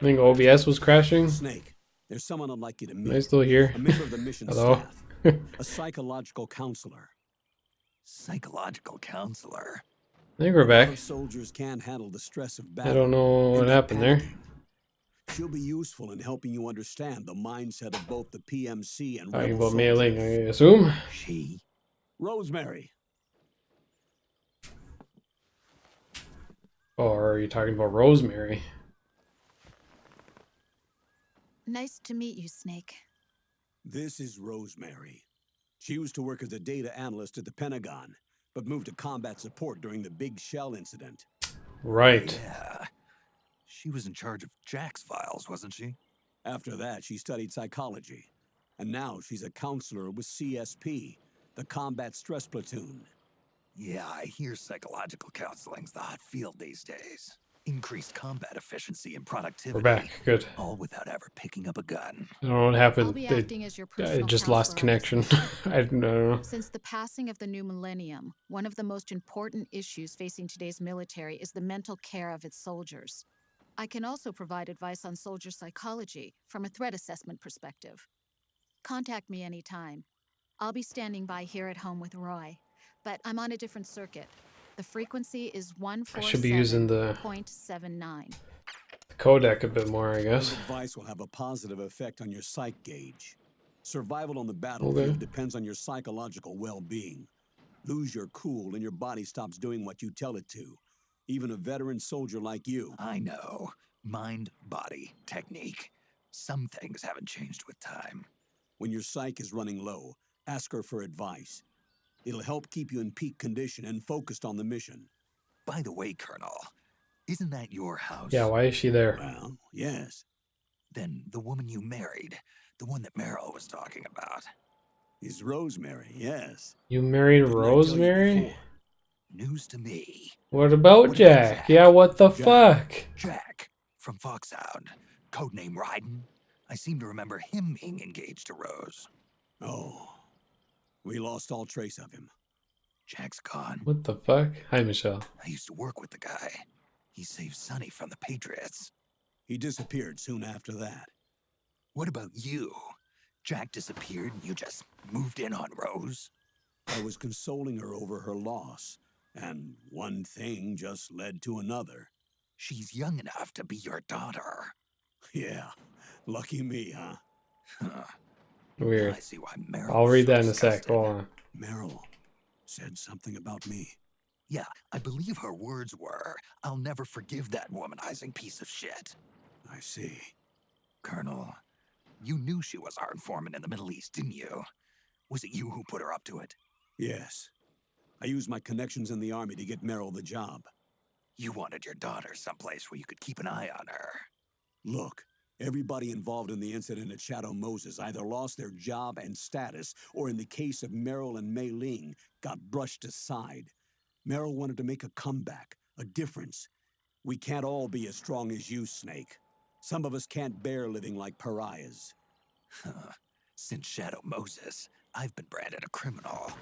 I think OBS was crashing. Snake, there's someone I'd like you to meet. Am I still here? A member of the mission Hello? staff. A psychological counselor. Psychological counselor? I think we're One of back. her soldiers can't handle the stress of I battle. don't know what End up happened there. panicking. She'll be useful in helping you understand the mindset of both the PMC and Talking rebel about mailing, I soldiers. assume. She? Rosemary. Or are you talking about Rosemary? Nice to meet you, Snake. This is Rosemary. She used to work as a data analyst at the Pentagon, but moved to combat support during the Big Shell incident. Right. Yeah. She was in charge of Jack's files, wasn't she? After that, she studied psychology. And now she's a counselor with CSP, the Combat Stress Platoon. Yeah, I hear psychological counseling's the hot field these days. Increased combat efficiency and productivity. We're back. Good. All without ever picking up a gun. I don't know what I'll happened. be They acting as your personal just lost counselor on this connection. mission. I don't know. Since the passing of the new millennium, one of the most important issues facing today's military is the mental care of its soldiers. I can also provide advice on soldier psychology from a threat assessment perspective. Contact me anytime. I'll be standing by here at home with Roy, but I'm on a different circuit. The frequency is I should be using the 147.79. codec a bit more, I This guess. advice will have a positive effect on your psych gauge. Survival on the Okay. battlefield depends on your psychological well-being. Lose your cool and your body stops doing what you tell it to. Even a veteran soldier like you. I know. Mind, body, technique. Some things haven't changed with time. When your psyche is running low, ask her for advice. It'll help keep you in peak condition and focused on the mission. By the way, Colonel, isn't that your house? Yeah, why is she there? Well, yes. Then the woman you married, the one that Meryl was talking about. Is Rosemary, yes. You married Didn't I tell you Rosemary? before? News to me. What about What about Jack? Jack? Yeah, what the Jack. fuck? Jack, from Foxhound. Codename Ryden. I seem to remember him being engaged to Rose. Oh, we lost all trace of him. Jack's gone. What the fuck? Hi, Michelle. I used to work with the guy. He saved Sonny from the Patriots. He disappeared soon after that. What about you? Jack disappeared and you just moved in on Rose? I was consoling her over her loss, and one thing just led to another. She's young enough to be your daughter. Yeah, lucky me, huh? Huh. Weird. I see why Meryl I'll was read so that in a sec. disgusted. Hold on. Meryl said something about me. Yeah, I believe her words were, "I'll never forgive that womanizing piece of shit." I see. Colonel, you knew she was our informant in the Middle East, didn't you? Was it you who put her up to it? Yes. I used my connections in the army to get Meryl the job. You wanted your daughter someplace where you could keep an eye on her. Look, everybody involved in the incident at Shadow Moses either lost their job and status, or in the case of Meryl and Mei Ling, got brushed aside. Meryl wanted to make a comeback, a difference. We can't all be as strong as you, Snake. Some of us can't bear living like pariahs. Huh. Since Shadow Moses, I've been branded a criminal.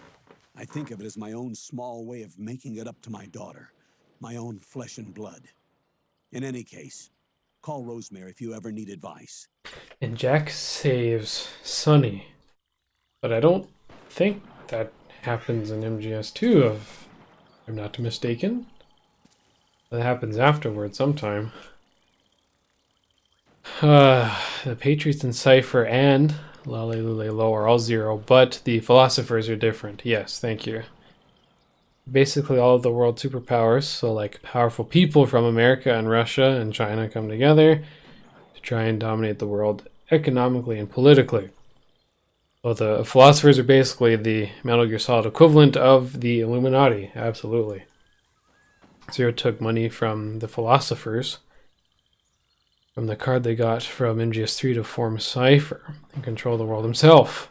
I think of it as my own small way of making it up to my daughter, my own flesh and blood. In any case, call Rosemary if you ever need advice. And Jack saves Sonny. But I don't think that happens in MGS2, if I'm not mistaken. That happens afterwards sometime. The Patriots and Cypher and Lale Lule Lo are all 0, but the philosophers are different. Yes, thank you. Basically all of the world superpowers, so like powerful people from America and Russia and China come together to try and dominate the world economically and politically. Well, the philosophers are basically the Metal Gear Solid equivalent of the Illuminati, absolutely. Zero took money from the philosophers, from the card they got from MGS3 to form Cypher and control the world himself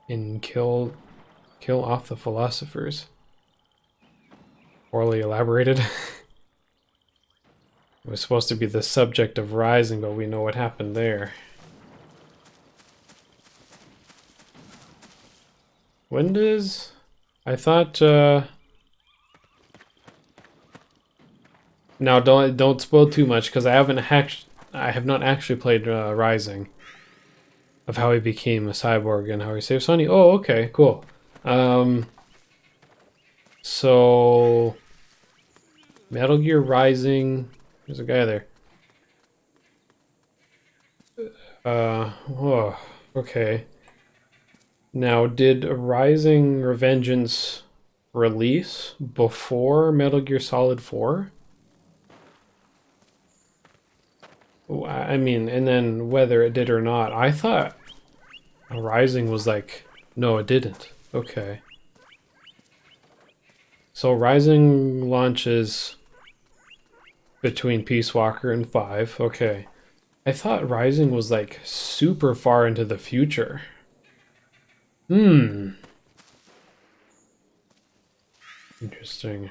and kill off the philosophers. Poorly elaborated. It was supposed to be the subject of Rising, but we know what happened there. When does... I thought, Now, don't spoil too much, because I haven't I have not actually played Rising, of how he became a cyborg and how he saved Sonny. Oh, okay, cool. So Metal Gear Rising. There's a guy there. Oh, okay. Now, did Rising Revengeance release before Metal Gear Solid 4? I mean, and then whether it did or not, I thought Rising was like, no, it didn't. Okay. So Rising launches between Peace Walker and 5. Okay. I thought Rising was like super far into the future. Interesting.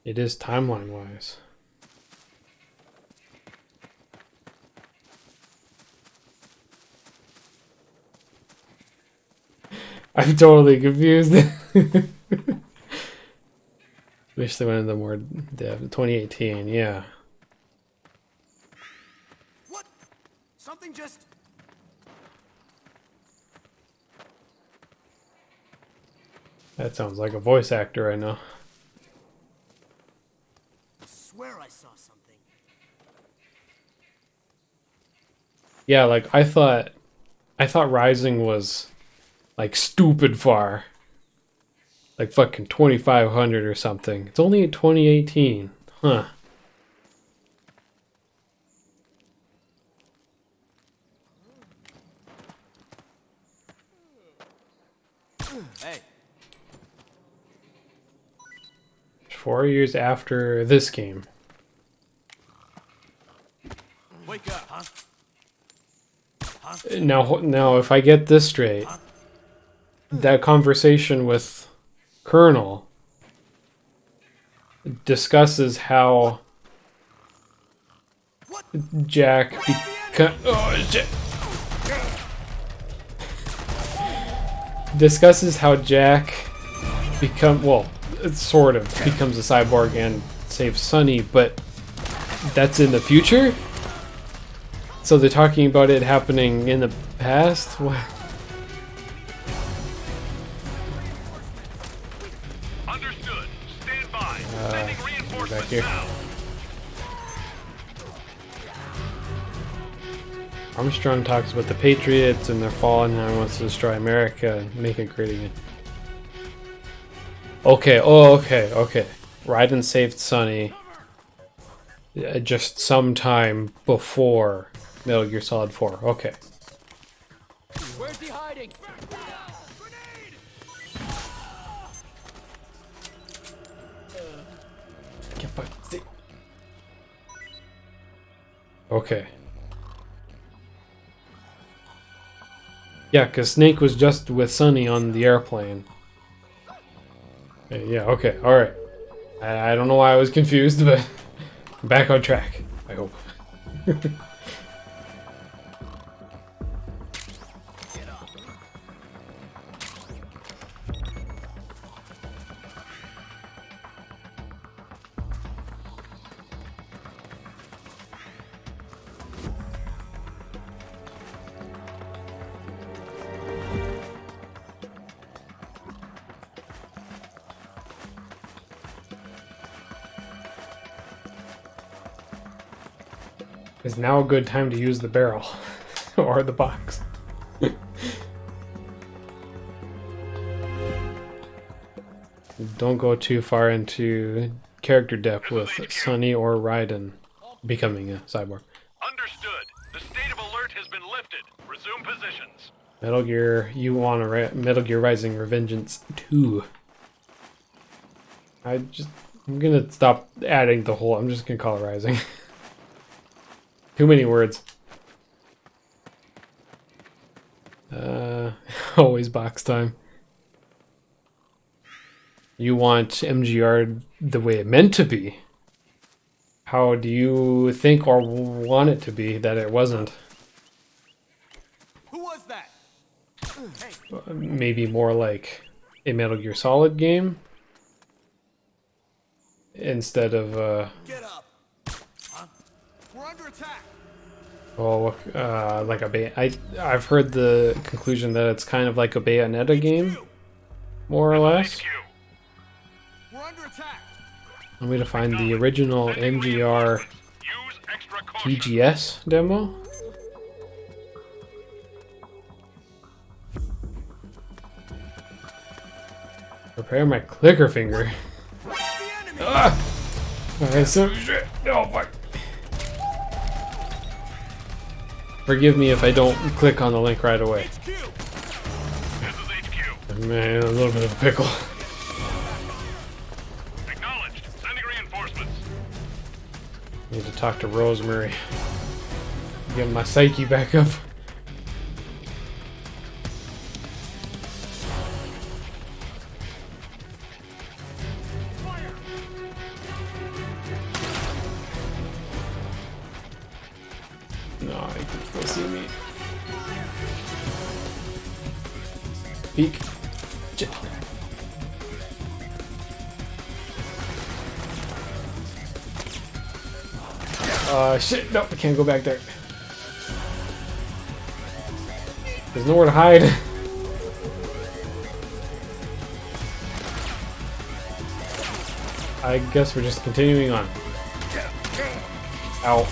It is timeline-wise. I'm totally confused. Wish they went into more depth. 2018, yeah. What? Something just... That sounds like a voice actor I know. I swear I saw something. Yeah, like I thought Rising was like stupid far. Like fucking 2500 or something. It's only in 2018. Huh. Hey. 4 years after this game. Wake up, huh? Now, if I get this straight, that conversation with Colonel discusses how Jack discusses how Jack it sort of becomes a cyborg and saves Sonny, but that's in the future? So they're talking about it happening in the past? What? Understood. Stand by. Sending reinforcements back here. now. Armstrong talks about the Patriots and their fall and how he wants to destroy America and make it great again. Okay, okay. Raiden saved Sonny just sometime before Metal Gear Solid 4. Okay. Where's he hiding? Can't fucking see. Okay. Yeah, because Snake was just with Sonny on the airplane. Yeah, okay, alright. I don't know why I was confused, but back on track, I hope. Is now a good time to use the barrel or the box. Don't go too far into character depth with Sonny or Raiden becoming a cyborg. Understood. The state of alert has been lifted. Resume positions. Metal Gear, Metal Gear Rising Revengeance 2. I'm gonna stop adding the whole. I'm just gonna call it Rising. Too many words. Always box time. You want MGR the way it meant to be. How do you think or want it to be that it wasn't? Who was that? maybe more like a Metal Gear Solid game instead of Get up. Huh? We're under attack. like I've heard the conclusion that it's kind of like a Bayonetta game, more or less. HQ. We're under attack. I'm going to find the original Sending MGR reinforcements. Use extra caution. TGS demo. Prepare my clicker finger. The enemy. Ah! Okay, so shit. Oh fuck. Forgive me if I don't click on the link right away. HQ. This is HQ. Man, a little bit of a pickle. Acknowledged. Sending reinforcements. Need to talk to Rosemary. Get my psyche back up. No, he can still see me. Peek. Shit. Shit, no, I can't go back there. There's nowhere to hide. I guess we're just continuing on. Ow.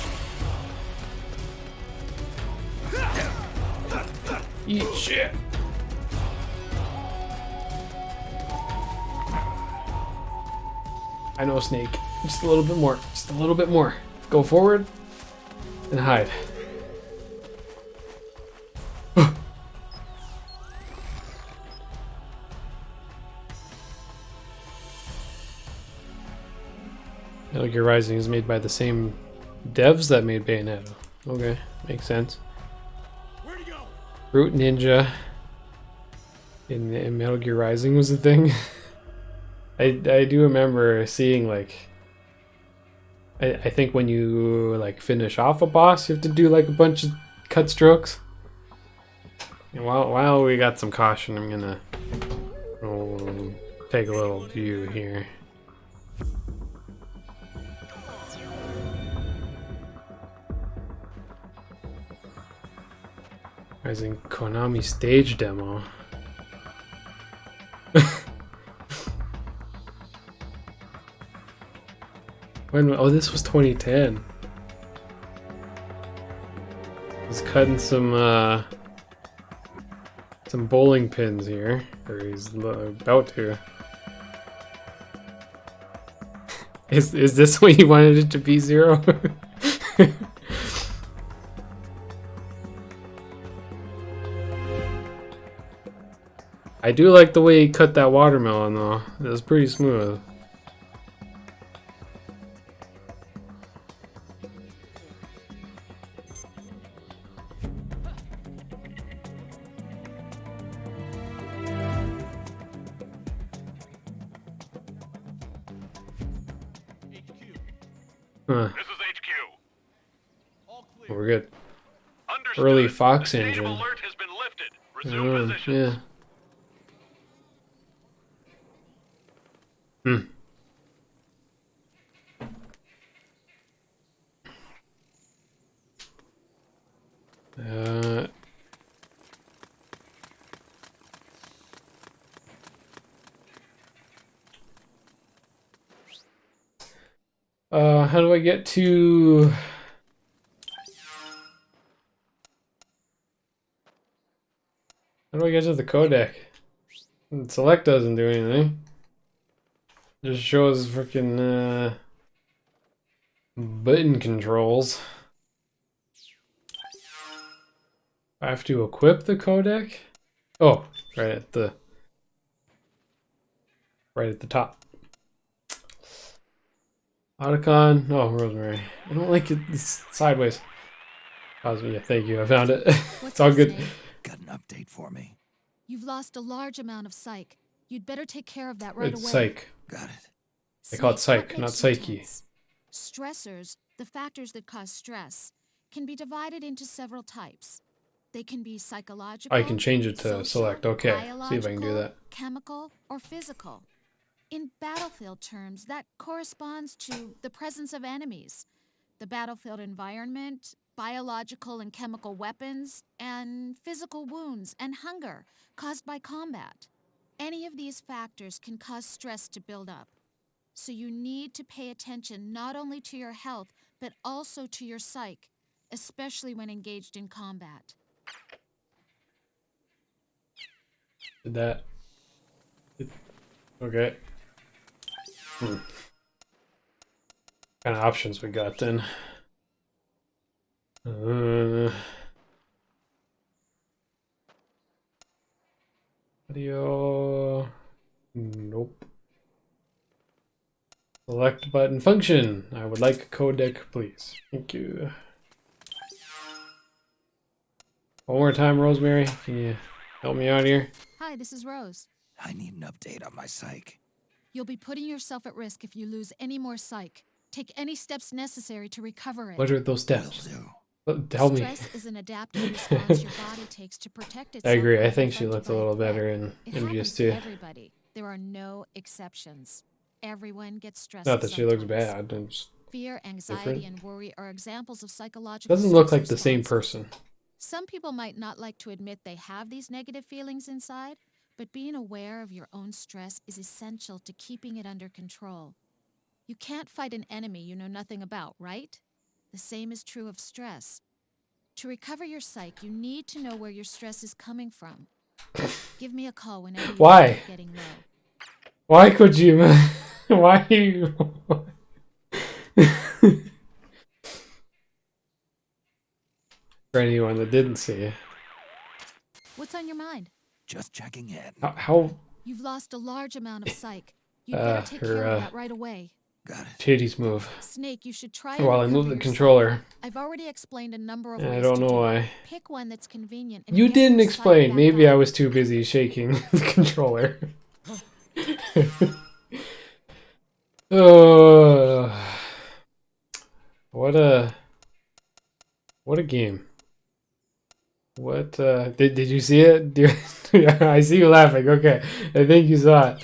Eat shit. I know, Snake. Just a little bit more. Just a little bit more. Go forward and hide. Metal Gear Rising is made by the same devs that made Bayonetta. Okay, makes sense. Where'd he go? Fruit Ninja in Metal Gear Rising was a thing. I do remember seeing like I think when you like finish off a boss, you have to do like a bunch of cut strokes. And while we got some caution, I'm gonna take a little view here. Rising Konami stage demo. Oh, this was 2010. He's cutting some bowling pins here, or he's about to. Is this what you wanted it to be, Zero? I do like the way he cut that watermelon though. It was pretty smooth. Huh. This is HQ. All clear. We're good. Understood. Early Fox the state engine. of alert has been lifted. Resume positions. Yeah. Uh, how do I get to... How do I get to the codec? Select doesn't do anything. Just shows freaking button controls. I have to equip the codec? Oh, right at the top. Otacon. Oh, Rosemary. I don't like it. It's sideways. Yeah, thank you. I found it. It's all good. Got an update for me. You've lost a large amount of psych. You'd better take care of that right It's away. psych. Got it. They call it psych, What not makes you psyche. tense? Stressors, the factors that cause stress, can be divided into several types. They can be psychological, I can change it to social, select. Okay, see if I can do biological, that. chemical, or physical. In battlefield terms, that corresponds to the presence of enemies, the battlefield environment, biological and chemical weapons, and physical wounds and hunger caused by combat. Any of these factors can cause stress to build up. So you need to pay attention not only to your health, but also to your psyche, especially when engaged in combat. Did that. Okay. What kind of options we got then? Audio. Nope. Select button function. I would like a codec, please. Thank you. One more time, Rosemary. Can you help me out here? Hi, this is Rose. I need an update on my psyche. You'll be putting yourself at risk if you lose any more psyche. Take any steps necessary to recover it. What are those Will steps? do. Tell me. Stress is an adaptive response your body takes to protect I itself. agree. when I think she confronted looked a by little threat. better in It happens to MGS2. everybody. There are no exceptions. Everyone gets stressed. Not that she looks sometimes. bad. It's Fear, anxiety, different. and worry are examples of psychological Doesn't look stress like the same responses. person. Some people might not like to admit they have these negative feelings inside, but being aware of your own stress is essential to keeping it under control. You can't fight an enemy you know nothing about, right? The same is true of stress. To recover your psyche, you need to know where your stress is coming from. Give me a call whenever you Why? start getting low. Why could you? Why you? For anyone that didn't see, What's on your mind? Just checking in. how You've lost a large amount of psyche. You'd better take care her of that right away. Got it. titties move Snake, you should try while I and move recover the your controller. psyche. I've already explained a number of And I ways don't to know do why. it. Pick one that's convenient and You get didn't your psyche explain. back Maybe I up. was too busy shaking the controller. Oh, what a game. What did you see it? Yeah, I see you laughing. Okay. I think you saw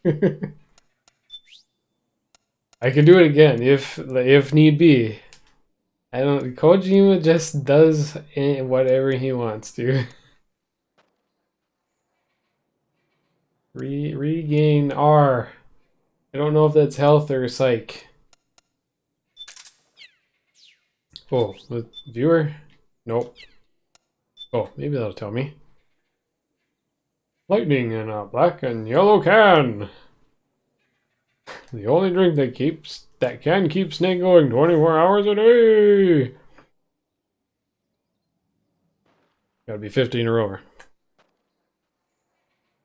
it. I can do it again if need be. I don't Kojima just does whatever he wants to. Regain R. I don't know if that's health or psych. Oh, the viewer? Nope. Oh, maybe that'll tell me. Lightning in a black and yellow can. The only drink that can keep Snake going 24 hours a day. Gotta be 50 in a row.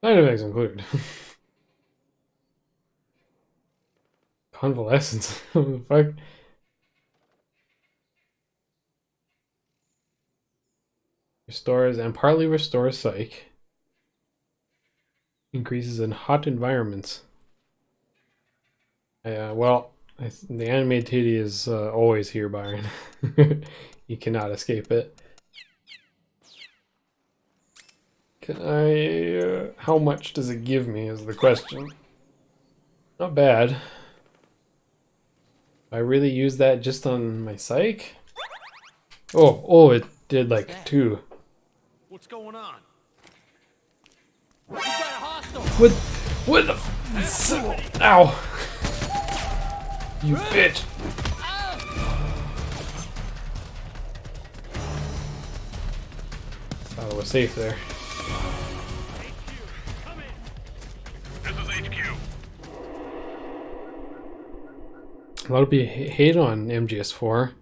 Side effects included. Convalescence. What the fuck? Restores and partly restores psych. Increases in hot environments. Well, the animated titty is always here, Byron. You cannot escape it. Can I... how much does it give me is the question. Not bad. I really use that just on my psych? Oh, it did like 2. What's going on? We've got a hostile. What the ow! You bitch! Oh, we're safe there. Come in. This is HQ. A lot of people hate on MGS4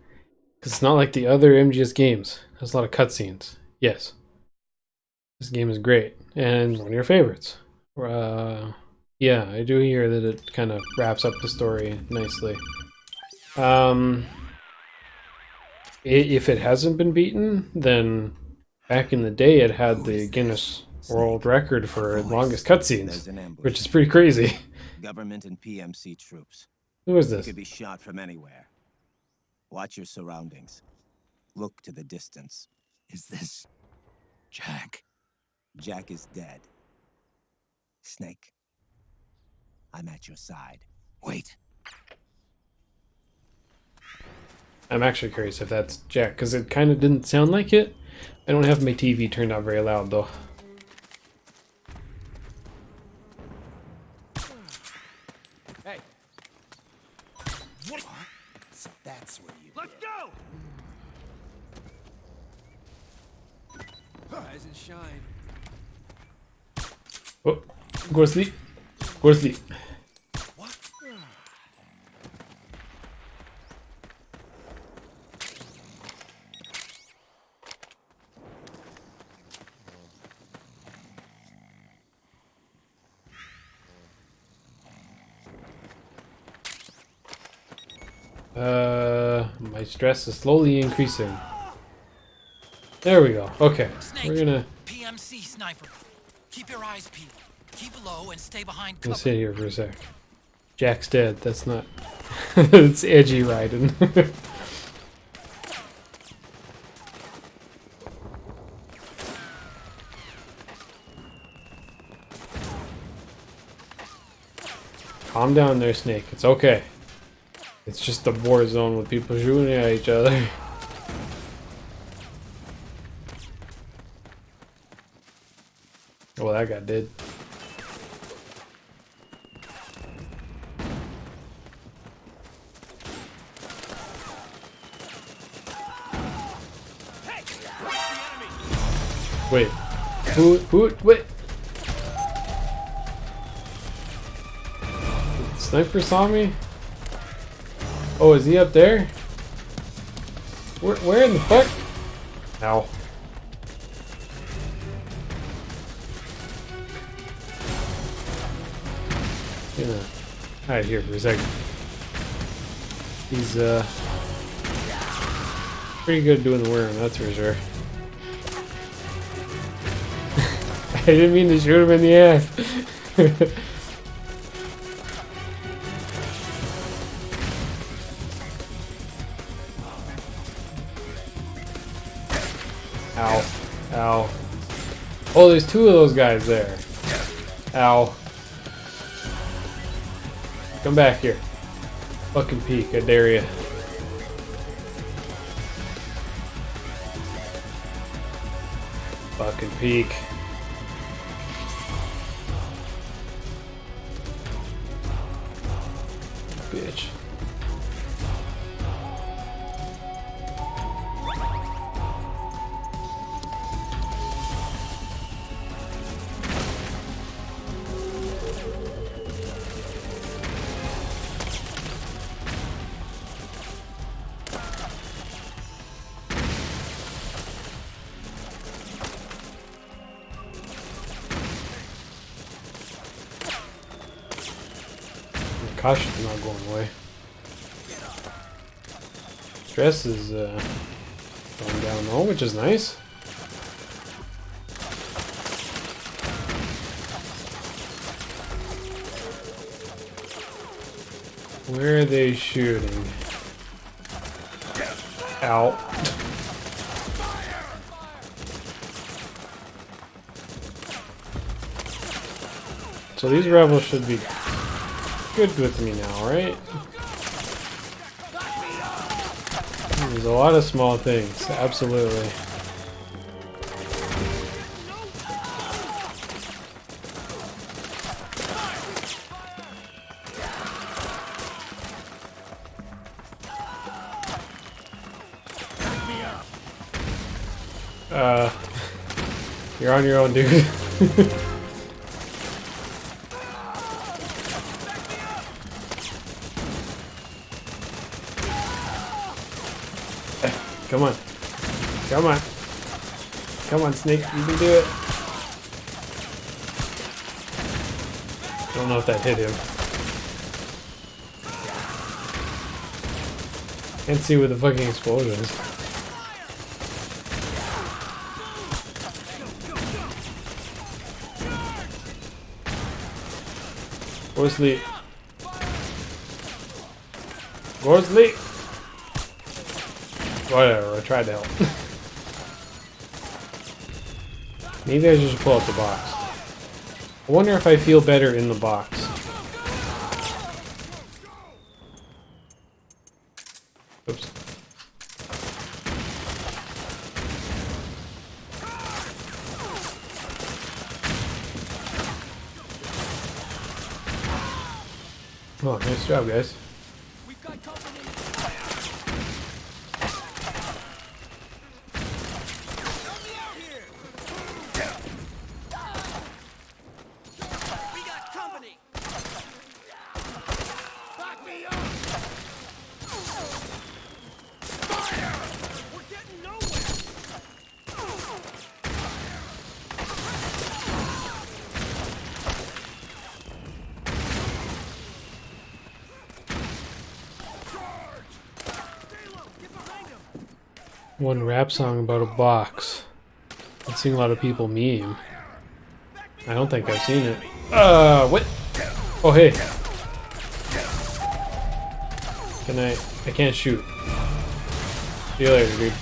because it's not like the other MGS games. There's a lot of cutscenes. Yes, this game is great and one of your favorites. Yeah, I do hear that it kind of wraps up the story nicely. If it hasn't been beaten, then back in the day it had the Guinness World Record for longest cutscenes, There's an ambush. which is pretty crazy. Government and PMC troops. Who is You this? could be shot from anywhere. Watch your surroundings. Look to the distance. Is this Jack? Jack is dead. Snake, I'm at your side. Wait. I'm actually curious if that's Jack, because it kind of didn't sound like it. I don't have my TV turned on very loud, though. Hey, What? So that's where you let's go! Rise and shine. Oh, go to sleep. Go to sleep. What? My stress is slowly increasing. There we go. Okay, Snake, we're gonna PMC sniper. Keep your eyes peeled. Keep low and stay behind gonna cover. sit here for a sec. Jack's dead. That's not. It's edgy riding. Calm down there, Snake. It's okay. It's just a war zone with people shooting at each other. Oh, that guy did. Wait. Wait. The sniper saw me? Oh, is he up there? Where in the fuck? Ow. Gonna hide here for a second. He's pretty good at doing the worm, that's for sure. I didn't mean to shoot him in the ass. Ow. Ow. Oh, there's two of those guys there. Ow. Come back here. Fucking peek, I dare ya. Fucking peek. Bitch. Caution's not going away. Stress is going down low, which is nice. Where are they shooting? Ow. So these rebels should be good with me now, right? There's a lot of small things, absolutely. You're on your own, dude. Come on. Come on. Come on, Snake. You can do it. I don't know if that hit him. Can't see with the fucking explosions. Go to sleep. Go to sleep. Whatever, I tried to help. Maybe I should just pull out the box. I wonder if I feel better in the box. Oops. Oh, nice job, guys. We've got company. Help me out here. We got company. Back me up. Fire! We're getting nowhere. One rap song about a box. I've seen a lot of people meme. I don't think I've seen it. What? Oh, hey. Can I can't shoot. See you later, dude.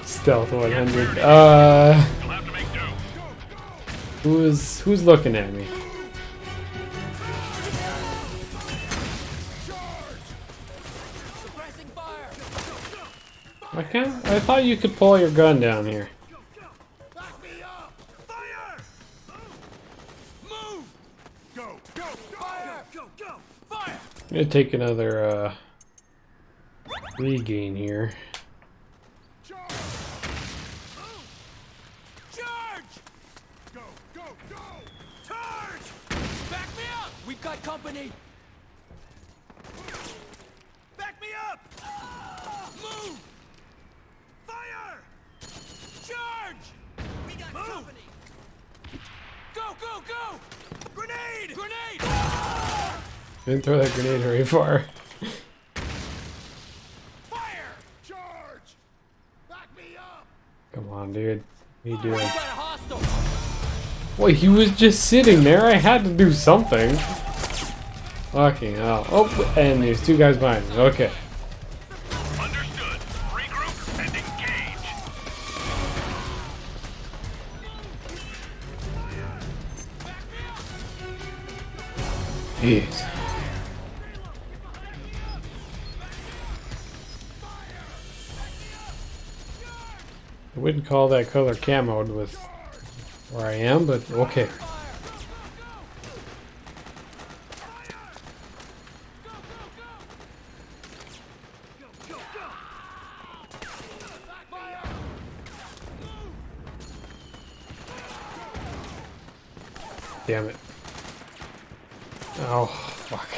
Stealth 100. Who's looking at me? I can't. I thought you could pull your gun down here. Back me up. Fire! Move! Go! Go! Fire! Go! Go! Fire! I'm gonna take another regain here. Charge! Go! Go! Go! Charge! Back me up! We've got company. Back me up! Move! Fire! Charge! We got company. Go! Go! Go! Grenade! Grenade! Didn't throw that grenade very far. Fire! Charge! Back me up! Come on, dude. What are you doing? We got a hostile. Wait, he was just sitting there. I had to do something. Fucking hell. Oh, and there's two guys behind me. Okay. Understood. Regroup and engage. Jeez. I wouldn't call that color camoed with where I am, but okay. Damn it. Oh, fuck.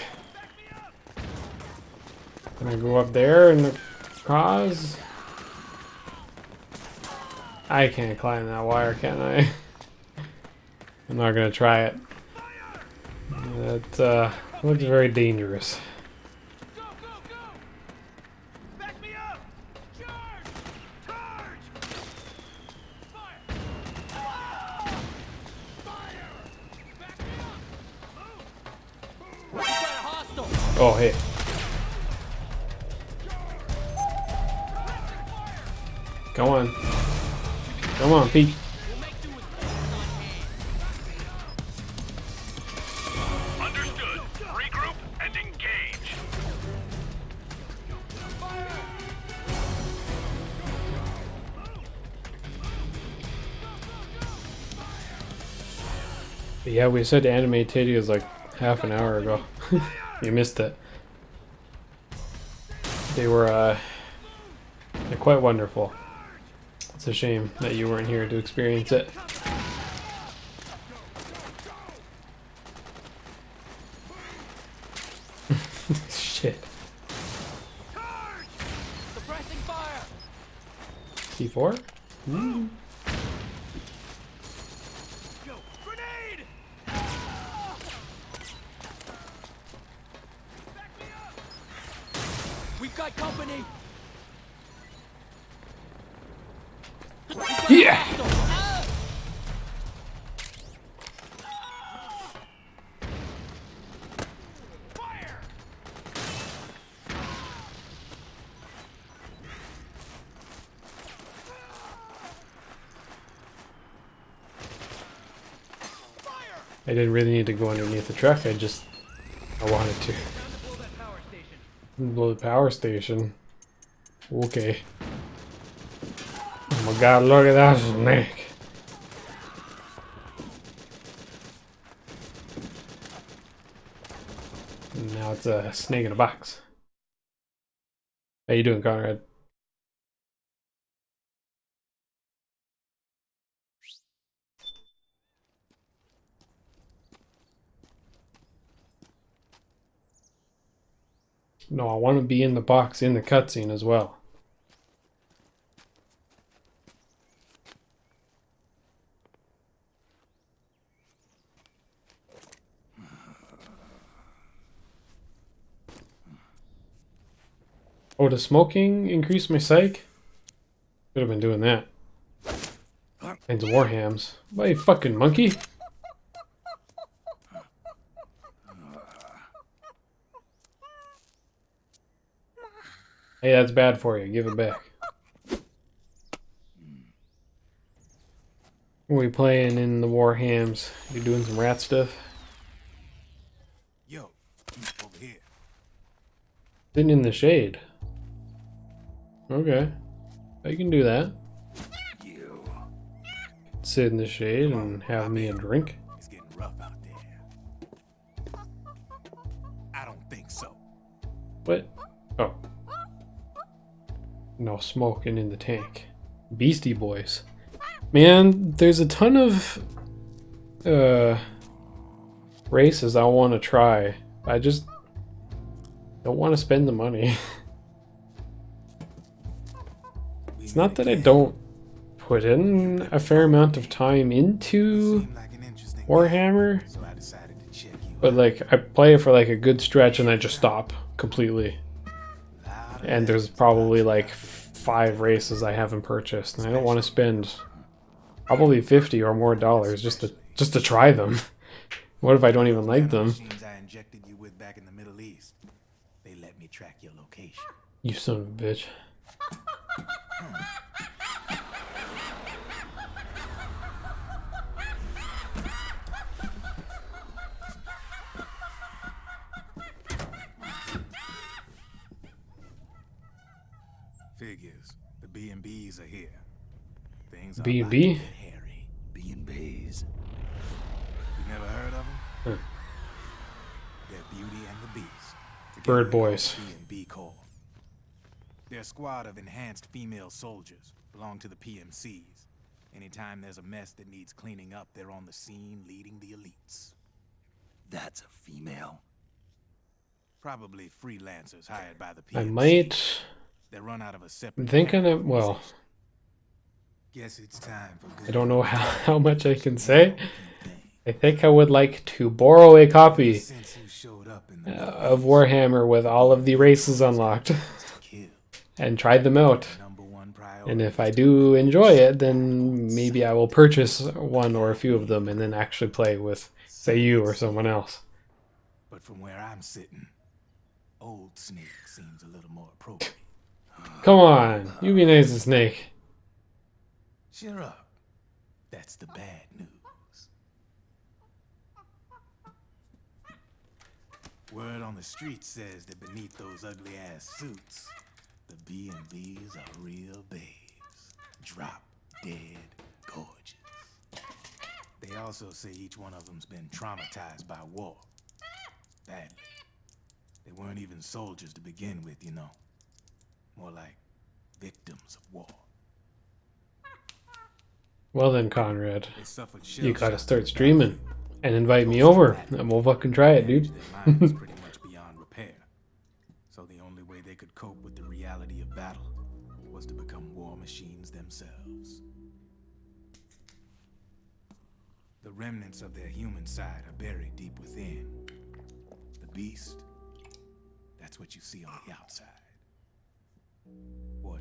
Can I go up there in the cause? I can't climb that wire, can I? I'm not gonna try it. That looks very dangerous. Go! Go! Go! Back me up! Charge! Charge! Fire! Fire! Back me up! Move! We got a hostile. Oh, hey. Come on. Come on, Pete. Understood. Regroup and engage. But yeah, we said anime titties like half an hour ago. You missed it. They were they're quite wonderful. It's a shame that you weren't here to experience it. Shit. Suppressing fire! C4? Mm. Go! Grenade! Back me up! We've got got company! Yeah! I didn't really need to go underneath the truck, I wanted to. Blow the power station. Okay. Oh my god, look at that snake. Now it's a snake in a box. How you doing, Conrad? No, I want to be in the box in the cutscene as well. Oh, does smoking increase my psych? Could have been doing that. And some war hams. Why, you fucking monkey? Hey, that's bad for you. Give it back. What are we playing in the war hams? You doing some rat stuff? Yo, over here. Sitting in the shade. Okay. You can do that. You. Sit in the shade and have me a drink. It's getting rough out there. I don't think so. What? Oh. No smoking in the tank. Beastie Boys. Man, there's a ton of races I want to try. I just don't want to spend the money. It's not that I don't put in a fair amount of time into Warhammer, but like I play it for like a good stretch and I just stop completely. And there's probably like 5 races I haven't purchased, and I don't want to spend probably $50 or more just to try them. What if I don't even like them? I injected you with back in the Middle East. They let me track your location. You son of a bitch. Figures. The B&Bs are here. Things are B&B? about to get hairy. B&Bs. You never heard of them? Huh. They're Beauty and the Beast. Bird Boys. B&B Corps. They're a squad of enhanced female soldiers, belong to the PMCs. Anytime there's a mess that needs cleaning up, they're on the scene leading the elites. That's a female. Probably freelancers hired by the PMC. I might. They run out of a I'm separate thinking of, well, Guess it's time for good. I don't know how much I can say. I think I would like to borrow a copy Since you showed up in the of Warhammer with all of the races unlocked and try them out. #1 priority. And if I do enjoy it, then maybe I will purchase one or a few of them and then actually play with, say, you or someone else. But from where I'm sitting, old Snake seems a little more appropriate. Come on, you be nice to Snake. Cheer up. That's the bad news. Word on the street says that beneath those ugly ass suits, the B&Bs are real babes. Drop dead gorgeous. They also say each one of them's been traumatized by war. Badly. They weren't even soldiers to begin with, you know. More like victims of war. Well then, Conrad, They suffered you gotta shell-shock start in the streaming battlefield. and invite me over, and we'll fucking try it, dude. Their minds pretty much beyond repair. So the only way they could cope with the reality of battle was to become war machines themselves. The remnants of their human side are buried deep within. The beast, that's what you see on the outside.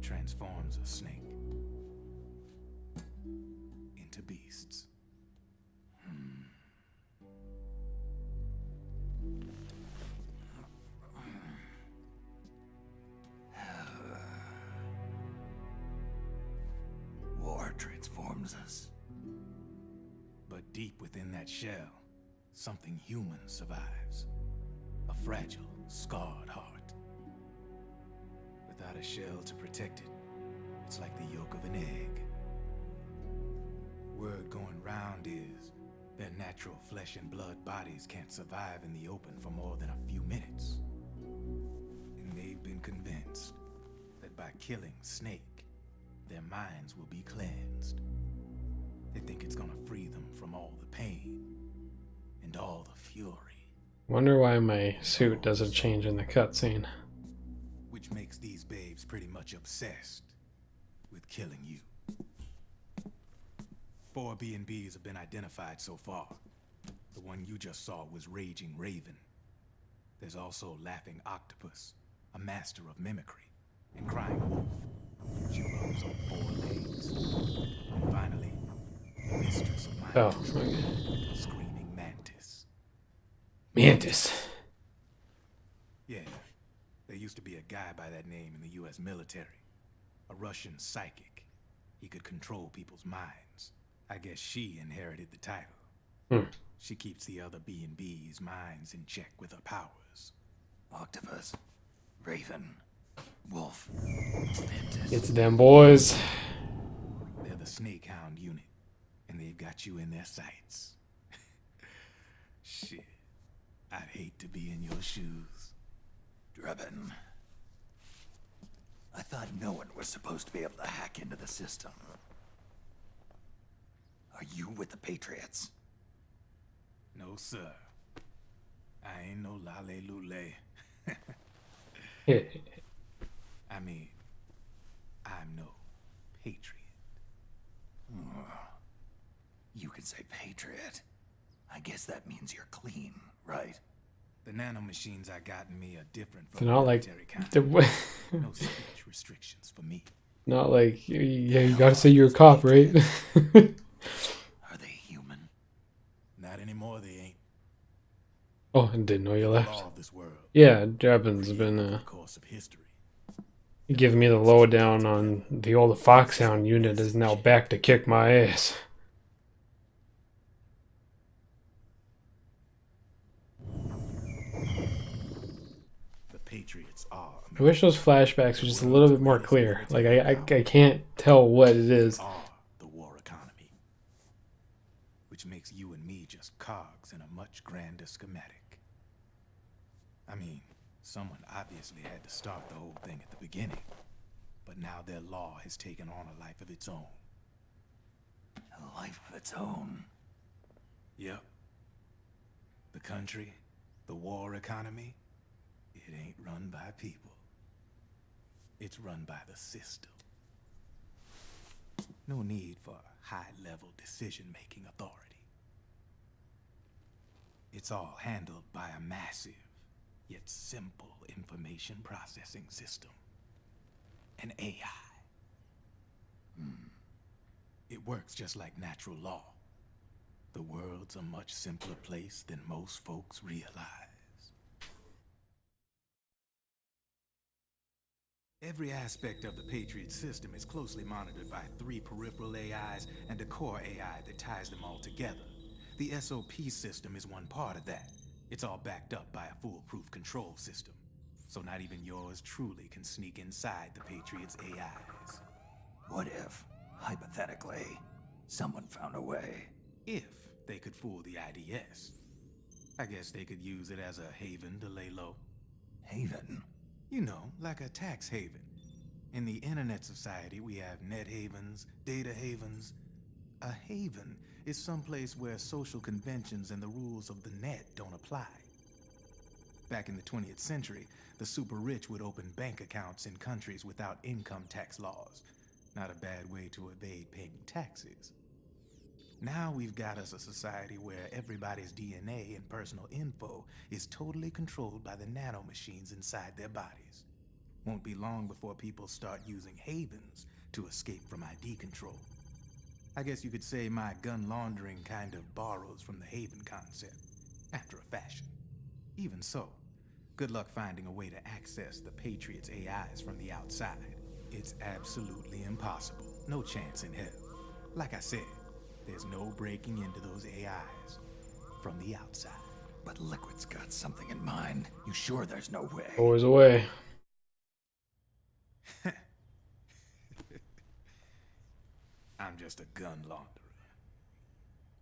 transforms a snake into beasts. War transforms us. But deep within that shell, something human survives. A fragile, scarred heart. Without a shell to protect it, it's like the yolk of an egg. Word going round is their natural flesh and blood bodies can't survive in the open for more than a few minutes. And they've been convinced that by killing Snake, their minds will be cleansed. They think it's gonna free them from all the pain and all the fury. Wonder why my suit doesn't change in the cutscene. Which makes these babes pretty much obsessed with killing you. 4 B&Bs have been identified so far. The one you just saw was Raging Raven. There's also Laughing Octopus, a master of mimicry, and Crying Wolf. She runs on 4 legs. And finally, the mistress of mind Oh, control, okay. Screaming Mantis. Mantis. Yeah, there used to be a guy by that name in the US military. A Russian psychic. He could control people's minds. I guess she inherited the title. She keeps the other B&B's minds in check with her powers. Octopus, Raven, Wolf, Mantis. It's them boys. They're the Snake Hound unit, and they've got you in their sights. Shit, I'd hate to be in your shoes. Drebin. I thought no one was supposed to be able to hack into the system. Are you with the Patriots? No, sir. I ain't no lale-lule. I mean, I'm no patriot. You can say Patriot. I guess that means you're clean, right? The nanomachines I got in me are different It's from not the like military kind. the, No speech restrictions for me. not like yeah. You gotta say you're a cop, right? Are they human? Not anymore, they ain't. Oh, I didn't know you The left. law of this world. Yeah, Draven's Created been over the course of history. giving me the lowdown on the old Foxhound unit is now back to kick my ass. The Patriots are I wish those flashbacks were just a little bit more clear. Like I can't tell what it is. are the war economy. Which makes you and me just cogs in a much grander schematic. I mean, someone obviously had to start the whole thing at the beginning. But now their law has taken on a life of its own. A life of its own. Yep. The country, the war economy, it ain't run by people. It's run by the system. No need for high-level decision-making authority. It's all handled by a massive, yet simple information processing system. An AI. It works just like natural law. The world's a much simpler place than most folks realize. Every aspect of the Patriot system is closely monitored by 3 peripheral AIs and a core AI that ties them all together. The SOP system is one part of that. It's all backed up by a foolproof control system. So not even yours truly can sneak inside the Patriots' AIs. What if, hypothetically, someone found a way? If they could fool the IDS. I guess they could use it as a haven to lay low. Haven? You know, like a tax haven. In the internet society, we have net havens, data havens. A haven is someplace where social conventions and the rules of the net don't apply. Back in the 20th century, the super rich would open bank accounts in countries without income tax laws. Not a bad way to evade paying taxes. Now we've got us a society where everybody's DNA and personal info is totally controlled by the nanomachines inside their bodies. Won't be long before people start using havens to escape from ID control. I guess you could say my gun laundering kind of borrows from the haven concept, after a fashion. Even so, good luck finding a way to access the Patriots' AIs from the outside. It's absolutely impossible. No chance in hell. Like I said, there's no breaking into those AIs from the outside. But Liquid's got something in mind. You sure there's no way? Always away. I'm just a gun launderer.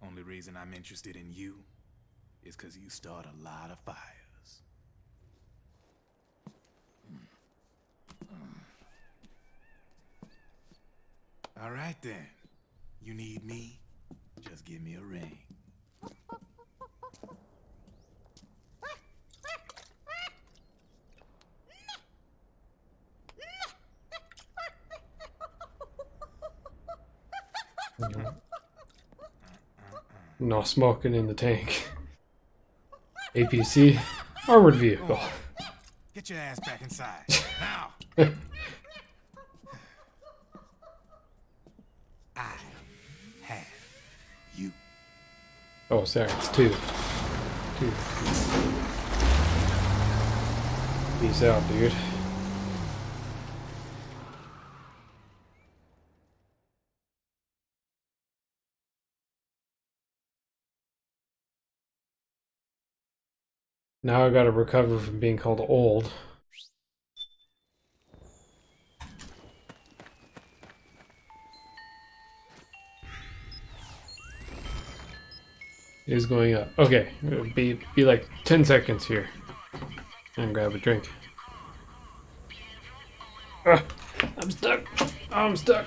Only reason I'm interested in you is because you start a lot of fires. All right then. You need me? Just give me a ring. No smoking in the tank. APC, armored vehicle. Get your ass back inside. Now! I have you. Oh, sorry, it's two. Two. Peace out, dude. Now I gotta recover from being called old. It is going up. Okay, it'll be like 10 seconds here. And grab a drink. I'm stuck. I'm stuck.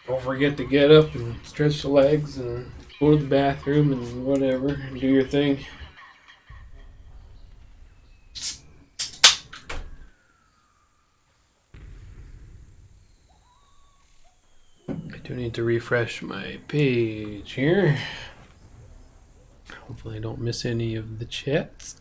Don't forget to get up and stretch the legs and go to the bathroom and whatever and do your thing. I do need to refresh my page here. Hopefully I don't miss any of the chats.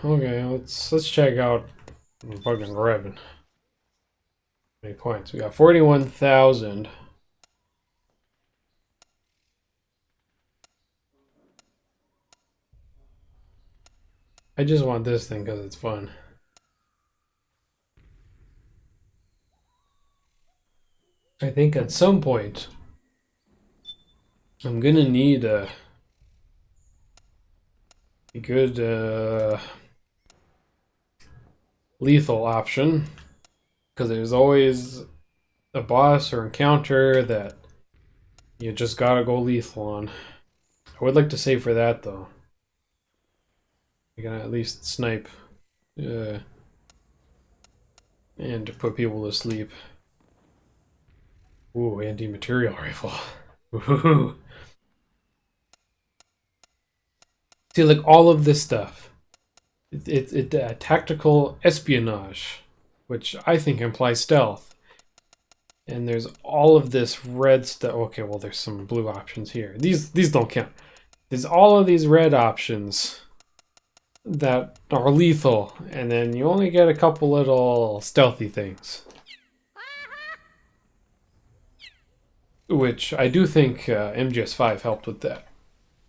Okay, let's check out fucking grabbing. How many points? We got 41,000. I just want this thing because it's fun. I think at some point I'm gonna need a good lethal option, because there's always a boss or encounter that you just gotta go lethal on. I would like to save for that though. You're gonna at least snipe and to put people to sleep. Ooh, anti-material rifle. Ooh. See, like all of this stuff, it's tactical espionage, which I think implies stealth. And there's all of this red stuff. Okay, well, there's some blue options here. These don't count. There's all of these red options that are lethal, and then you only get a couple little stealthy things. Which I do think MGS5 helped with that.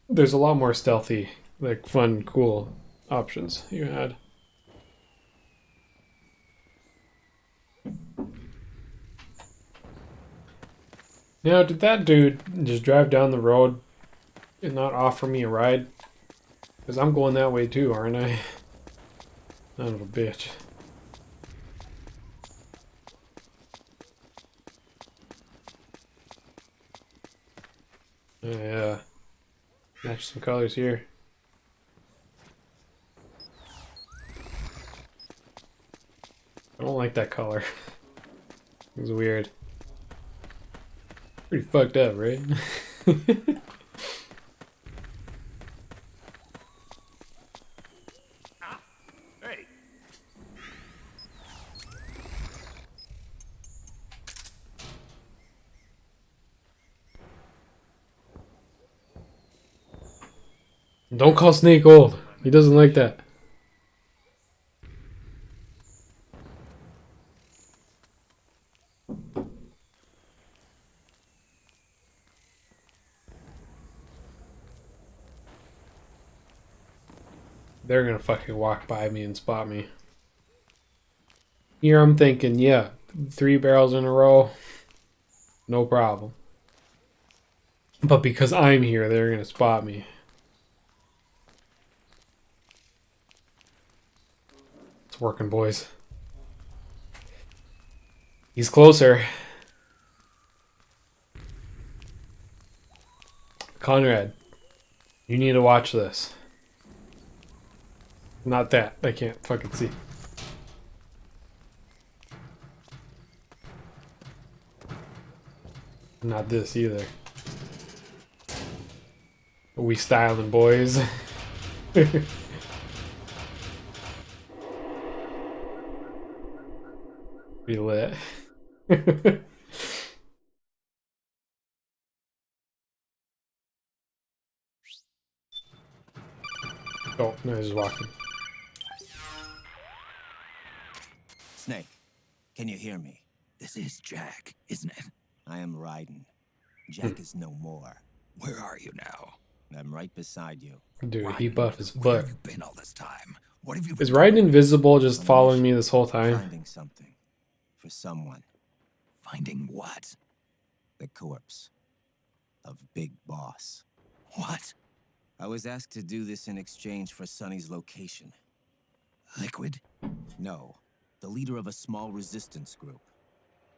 There's a lot more stealthy, like fun, cool options you had. Now, did that dude just drive down the road and not offer me a ride? Because I'm going that way too, aren't I? Son of a bitch. Yeah. Match some colors here. I don't like that color. It's weird. Pretty fucked up, right? Hey, Don't call Snake old. He doesn't like that. They're gonna fucking walk by me and spot me. Here I'm thinking, yeah, 3 barrels in a row, no problem. But because I'm here, they're gonna spot me. It's working, boys. He's closer. Conrad, you need to watch this. Not that. I can't fucking see. Not this either. We styling, boys. Be lit. Oh, no, he's walking. Snake, can you hear me? This is Jack, isn't it? I am Raiden. Jack is no more. Where are you now? I'm right beside you. Dude, he buff his Where butt. have you been all this time? What have you been Is Raiden doing? invisible just On a following mission. me this whole time? Finding something. For someone. Finding what? The corpse. Of Big Boss. What? I was asked to do this in exchange for Sonny's location. Liquid? No. The leader of a small resistance group.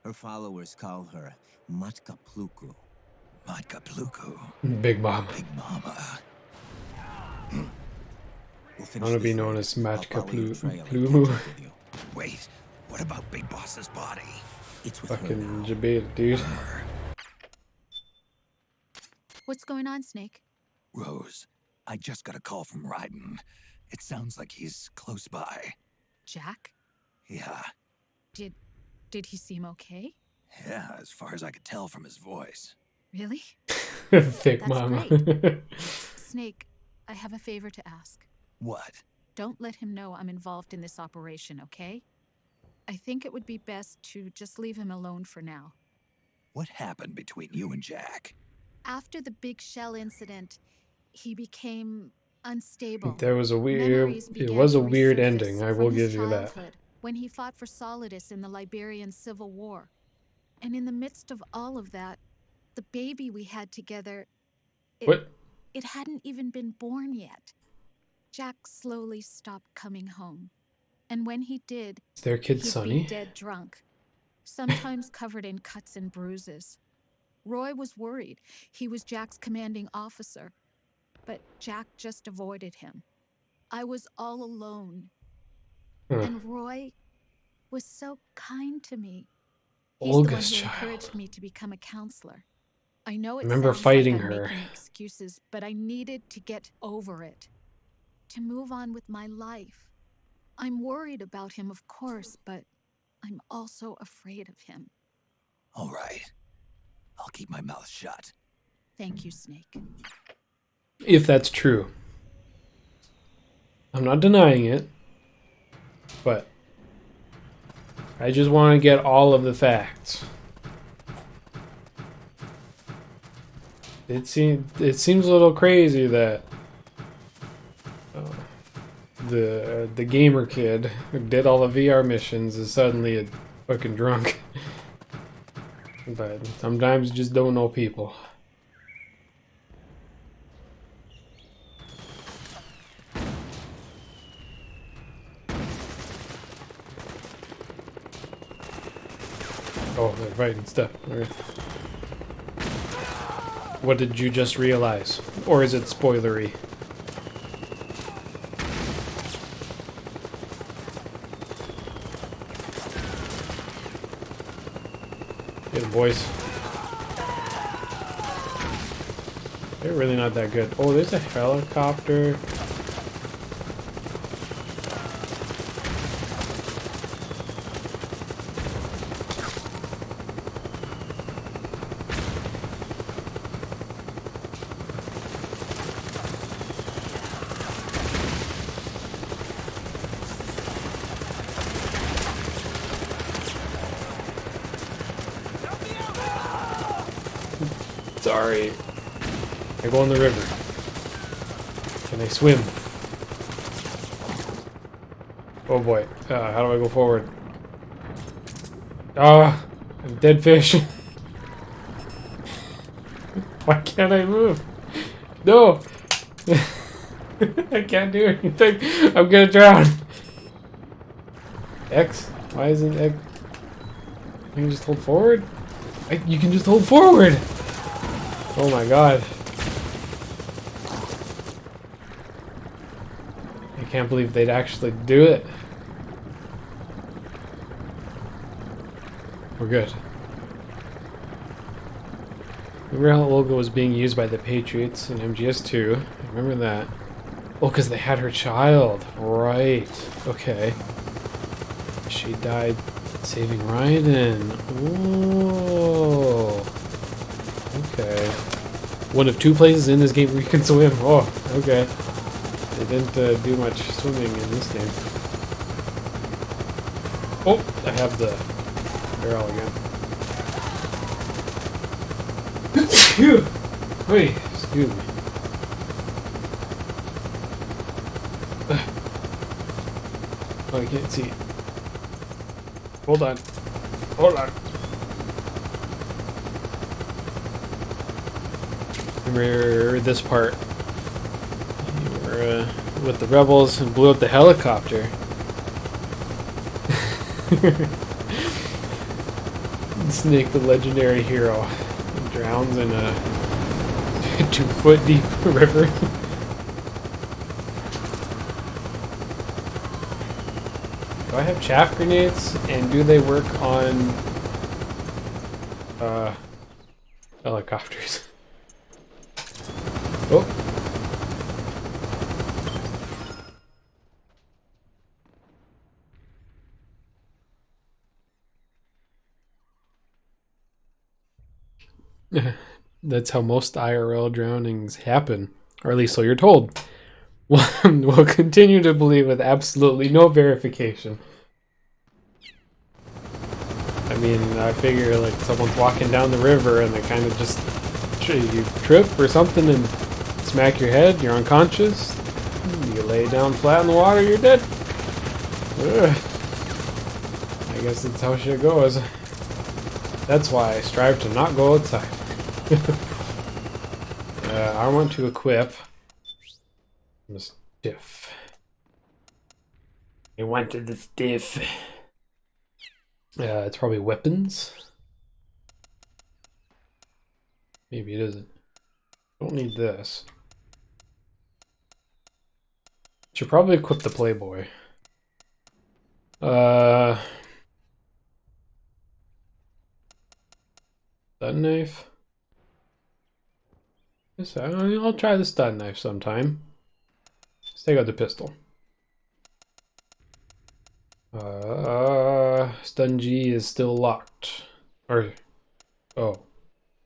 Her followers call her Matka Pluku. Matka Pluku? Big Mama. Big Mama. We'll I want to be this known later. as I'll Matka follow your trail and Plumu. catch up with you. Wait, what about Big Boss's body? It's with her Fucking now. Jabata, dude. What's going on, Snake? Rose, I just got a call from Raiden. It sounds like he's close by. Jack? Yeah, Did he seem okay? yeah, as far as I could tell from his voice. Really? Thick That's Mama. Snake, I have a favor to ask. What? Don't let him know I'm involved in this operation, okay? I think it would be best to just leave him alone for now. What happened between you and Jack? After the big shell incident, he became unstable. There was a weird. Memories It began was a to weird resurface ending. I from will his give you that. childhood, when he fought for Solidus in the Liberian Civil War. And in the midst of all of that, the baby we had together, What? it hadn't even been born yet. Jack slowly stopped coming home. And when he did, Is their kid he'd Sonny? be dead drunk, sometimes covered in cuts and bruises. Roy was worried. He was Jack's commanding officer. But Jack just avoided him. I was all alone. Huh. And Roy was so kind to me. He's Olga's the one who child. encouraged me to become a counselor. I know it Remember sounds fighting like I'm her. making excuses, but I needed to get over it. To move on with my life. I'm worried about him, of course, but I'm also afraid of him. All right. I'll keep my mouth shut. Thank you, Snake. If that's true. I'm not denying it. But I just want to get all of the facts. It seems a little crazy that the gamer kid who did all the VR missions is suddenly a fucking drunk. But sometimes you just don't know people. Oh, they're fighting stuff. Okay. What did you just realize? Or is it spoilery? Get him, boys. They're really not that good. Oh, there's a helicopter. Sorry. I go in the river. Can I swim? Oh boy. How do I go forward? Ah, I'm dead fish. Why can't I move? No! I can't do anything. I'm gonna drown. X? Why isn't X? You can just hold forward? You can just hold forward! Oh my god. I can't believe they'd actually do it. We're good. Remember how Olga was being used by the Patriots in MGS2? I remember that. Oh, because they had her child. Right. Okay. She died saving Raiden. Oh. Okay. One of 2 places in this game where you can swim. Oh, okay. They didn't do much swimming in this game. Oh, I have the barrel again. Wait, excuse me. Oh, I can't see. Hold on. Hold on. Remember this part? You were with the rebels and blew up the helicopter. Snake, the legendary hero, drowns in a 2-foot deep river. Do I have chaff grenades? And do they work on helicopters? Oh. That's how most IRL drownings happen, or at least so you're told. We'll continue to believe with absolutely no verification. I mean, I figure like someone's walking down the river and they kind of just you trip or something and smack your head, you're unconscious, you lay down flat in the water, you're dead. Ugh. I guess that's how shit goes. That's why I strive to not go outside. I want to equip the stiff. I wanted the stiff. It's probably weapons. Maybe it isn't. Don't need this. Should probably equip the Playboy. Stun knife. Yes, I'll try the stun knife sometime. Let's take out the pistol. Stun G is still locked. Or, oh,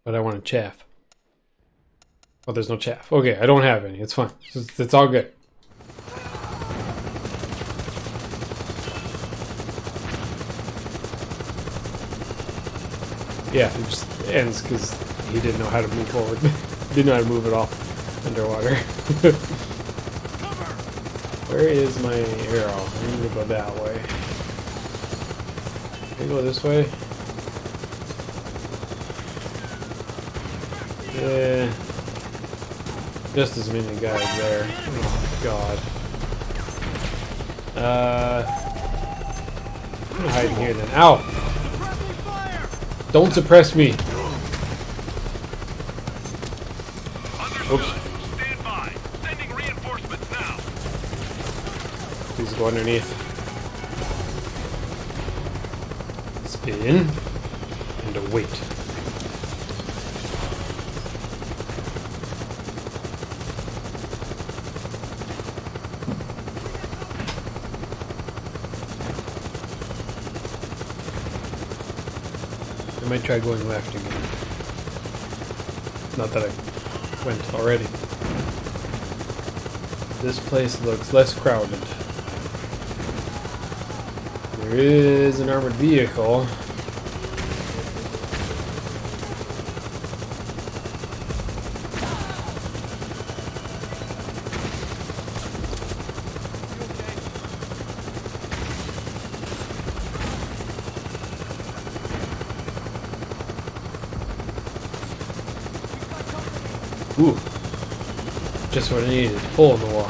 but I want a chaff. Oh, there's no chaff. Okay, I don't have any. It's fine. It's all good. Yeah, it just ends because he didn't know how to move forward. Didn't know how to move at all underwater. Where is my arrow? I'm gonna go that way. Can I go this way? Yeah. Just as many guys there. Oh god. I'm gonna hide in here then. Ow! Don't suppress me! Whoops. Stand by. Sending reinforcements now. Please go underneath. Spin. And a wait. I might try going left again. Not that I went already. This place looks less crowded. There is an armored vehicle. Ooh. Just what I needed. Hole in the wall.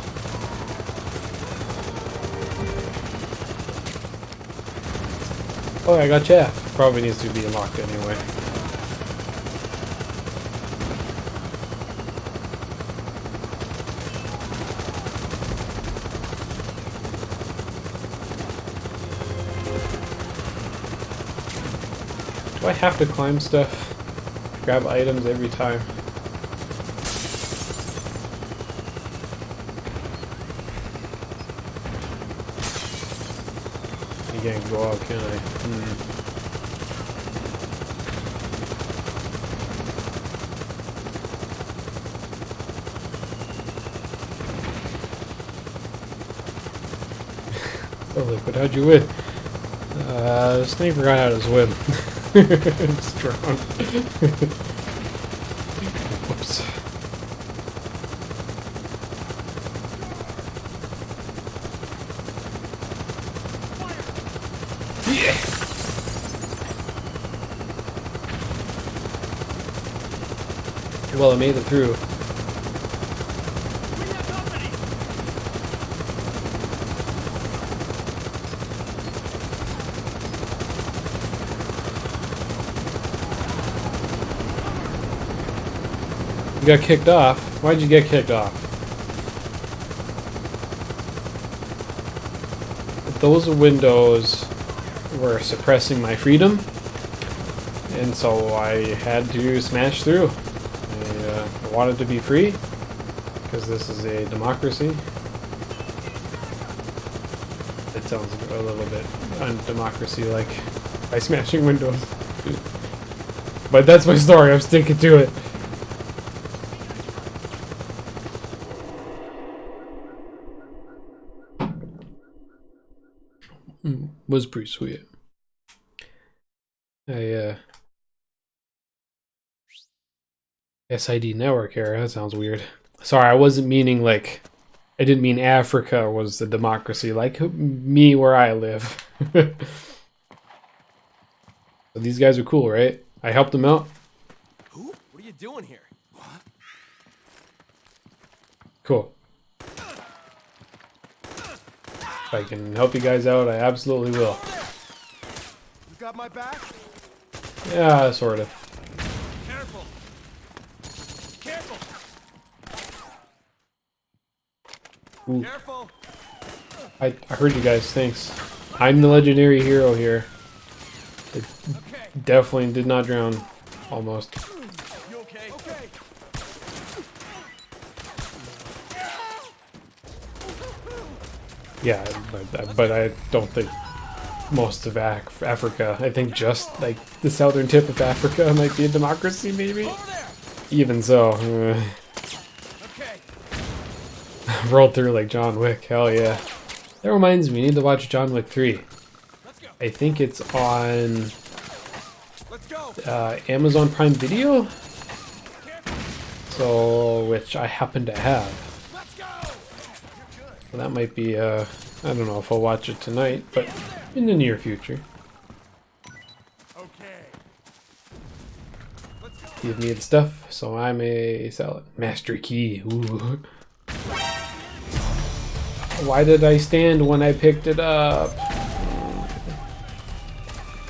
Oh, I got chaff. Probably needs to be unlocked anyway. Do I have to climb stuff? Grab items every time? I can't go out, can I? Oh, Liquid, how'd you win? The snake forgot how to swim. It's drowned. Whoops. Yeah. Well, I made it through. You got kicked off. Why'd you get kicked off? Those windows were suppressing my freedom, and so I had to smash through. I wanted to be free, because this is a democracy. It sounds a little bit undemocracy-like by smashing windows. But that's my story, I'm sticking to it. Was pretty sweet. SID network error, that sounds weird. Sorry, I wasn't meaning like, I didn't mean Africa was the democracy, like me where I live. But these guys are cool, right? I helped them out. Who? What are you doing here? What? Cool. If I can help you guys out, I absolutely will. You got my back? Yeah, sort of. Careful. Careful. Ooh. Careful. I heard you guys, thanks. I'm the legendary hero here. It definitely did not drown. Almost. You okay? Okay. Yeah, but I don't think most of Africa. I think just like the southern tip of Africa might be a democracy, maybe. Even so, Okay. rolled through like John Wick. Hell yeah! That reminds me, we need to watch John Wick 3. Let's go. I think it's on Let's go. Amazon Prime Video. So, which I happen to have. Let's go. So that might be, I don't know if I'll watch it tonight, but in the near future. Okay. Let's go. Give me the stuff, so I may sell it. Master key. Ooh. Why did I stand when I picked it up?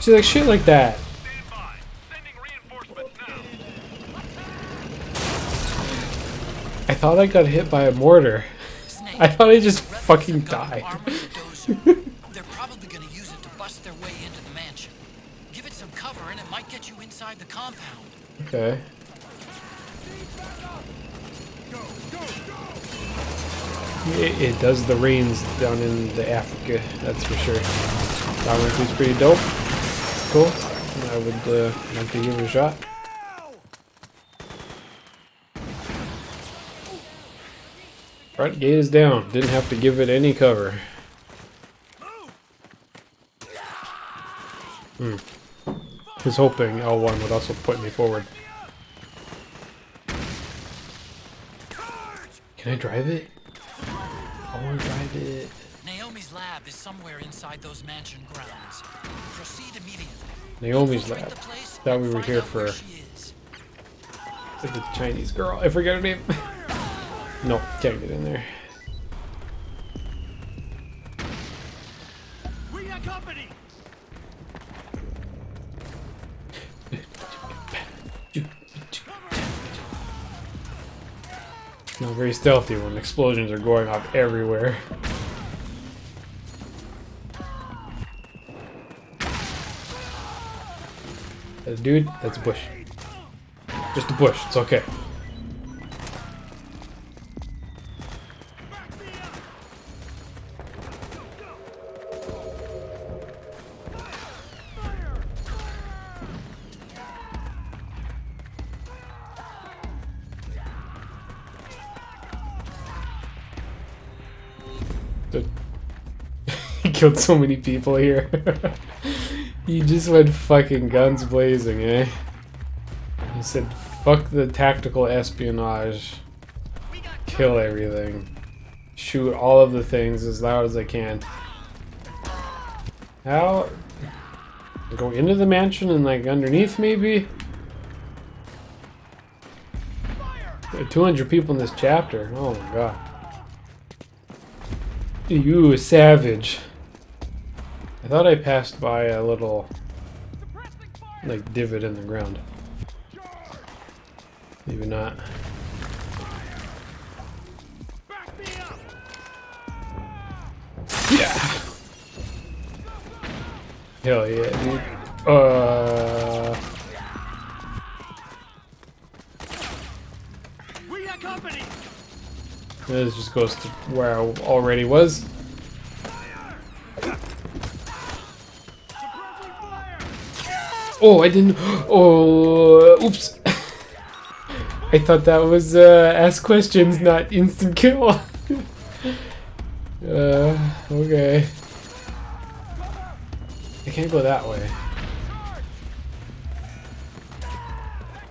See, like shit like that. Stand by. Sending reinforcements now. I thought I got hit by a mortar. Snake, I thought I just the rebels fucking have got an died. armored dozer. They're probably gonna use it to bust their way into the mansion. Give it some cover and it might get you inside the compound. Okay. It does the rains down in the Africa, that's for sure. That one seems pretty dope. Cool. I would like to give it a shot. Front gate is down. Didn't have to give it any cover. Was hoping L1 would also put me forward. Can I drive it? I want to drive it. Naomi's lab is somewhere inside those mansion grounds. Proceed immediately. Naomi's Infiltrate lab. the place Thought and we were find here out where for she is. the Chinese girl. I forget her name. No, can't get in there. We got company. Not very stealthy when explosions are going off everywhere. That's a dude, that's a bush. Just a bush, it's okay. He killed so many people here. He just went fucking guns blazing, eh? He said, fuck the tactical espionage. Kill everything. Shoot all of the things as loud as I can. How? Go into the mansion and like underneath maybe? There are 200 people in this chapter. Oh my god. You savage. I thought I passed by a little like divot in the ground. Maybe not. Yeah. Hell yeah, dude. We got company. This just goes to where I already was. Oh, I didn't. Oh, oops. I thought that was ask questions, not instant kill. Okay. I can't go that way.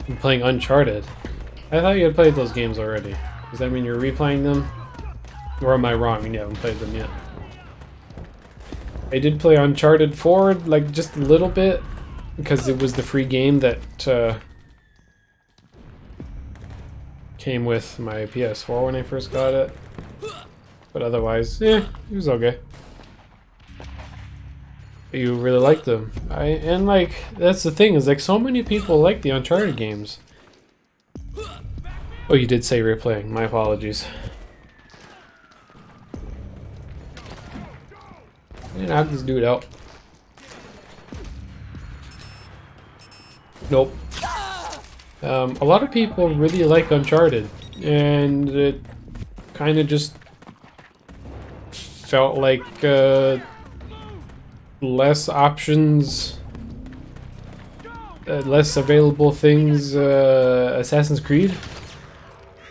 I'm playing Uncharted. I thought you had played those games already. Does that mean you're replaying them? Or am I wrong and you haven't played them yet? I did play Uncharted 4, like, just a little bit. Because it was the free game that came with my PS4 when I first got it. But otherwise, yeah, it was okay. You really liked them. And like, that's the thing, is like so many people like the Uncharted games. Oh, you did say replaying. My apologies. I'm gonna knock this dude out. Nope. A lot of people really like Uncharted, and it kind of just felt like less options, less available things. Assassin's Creed.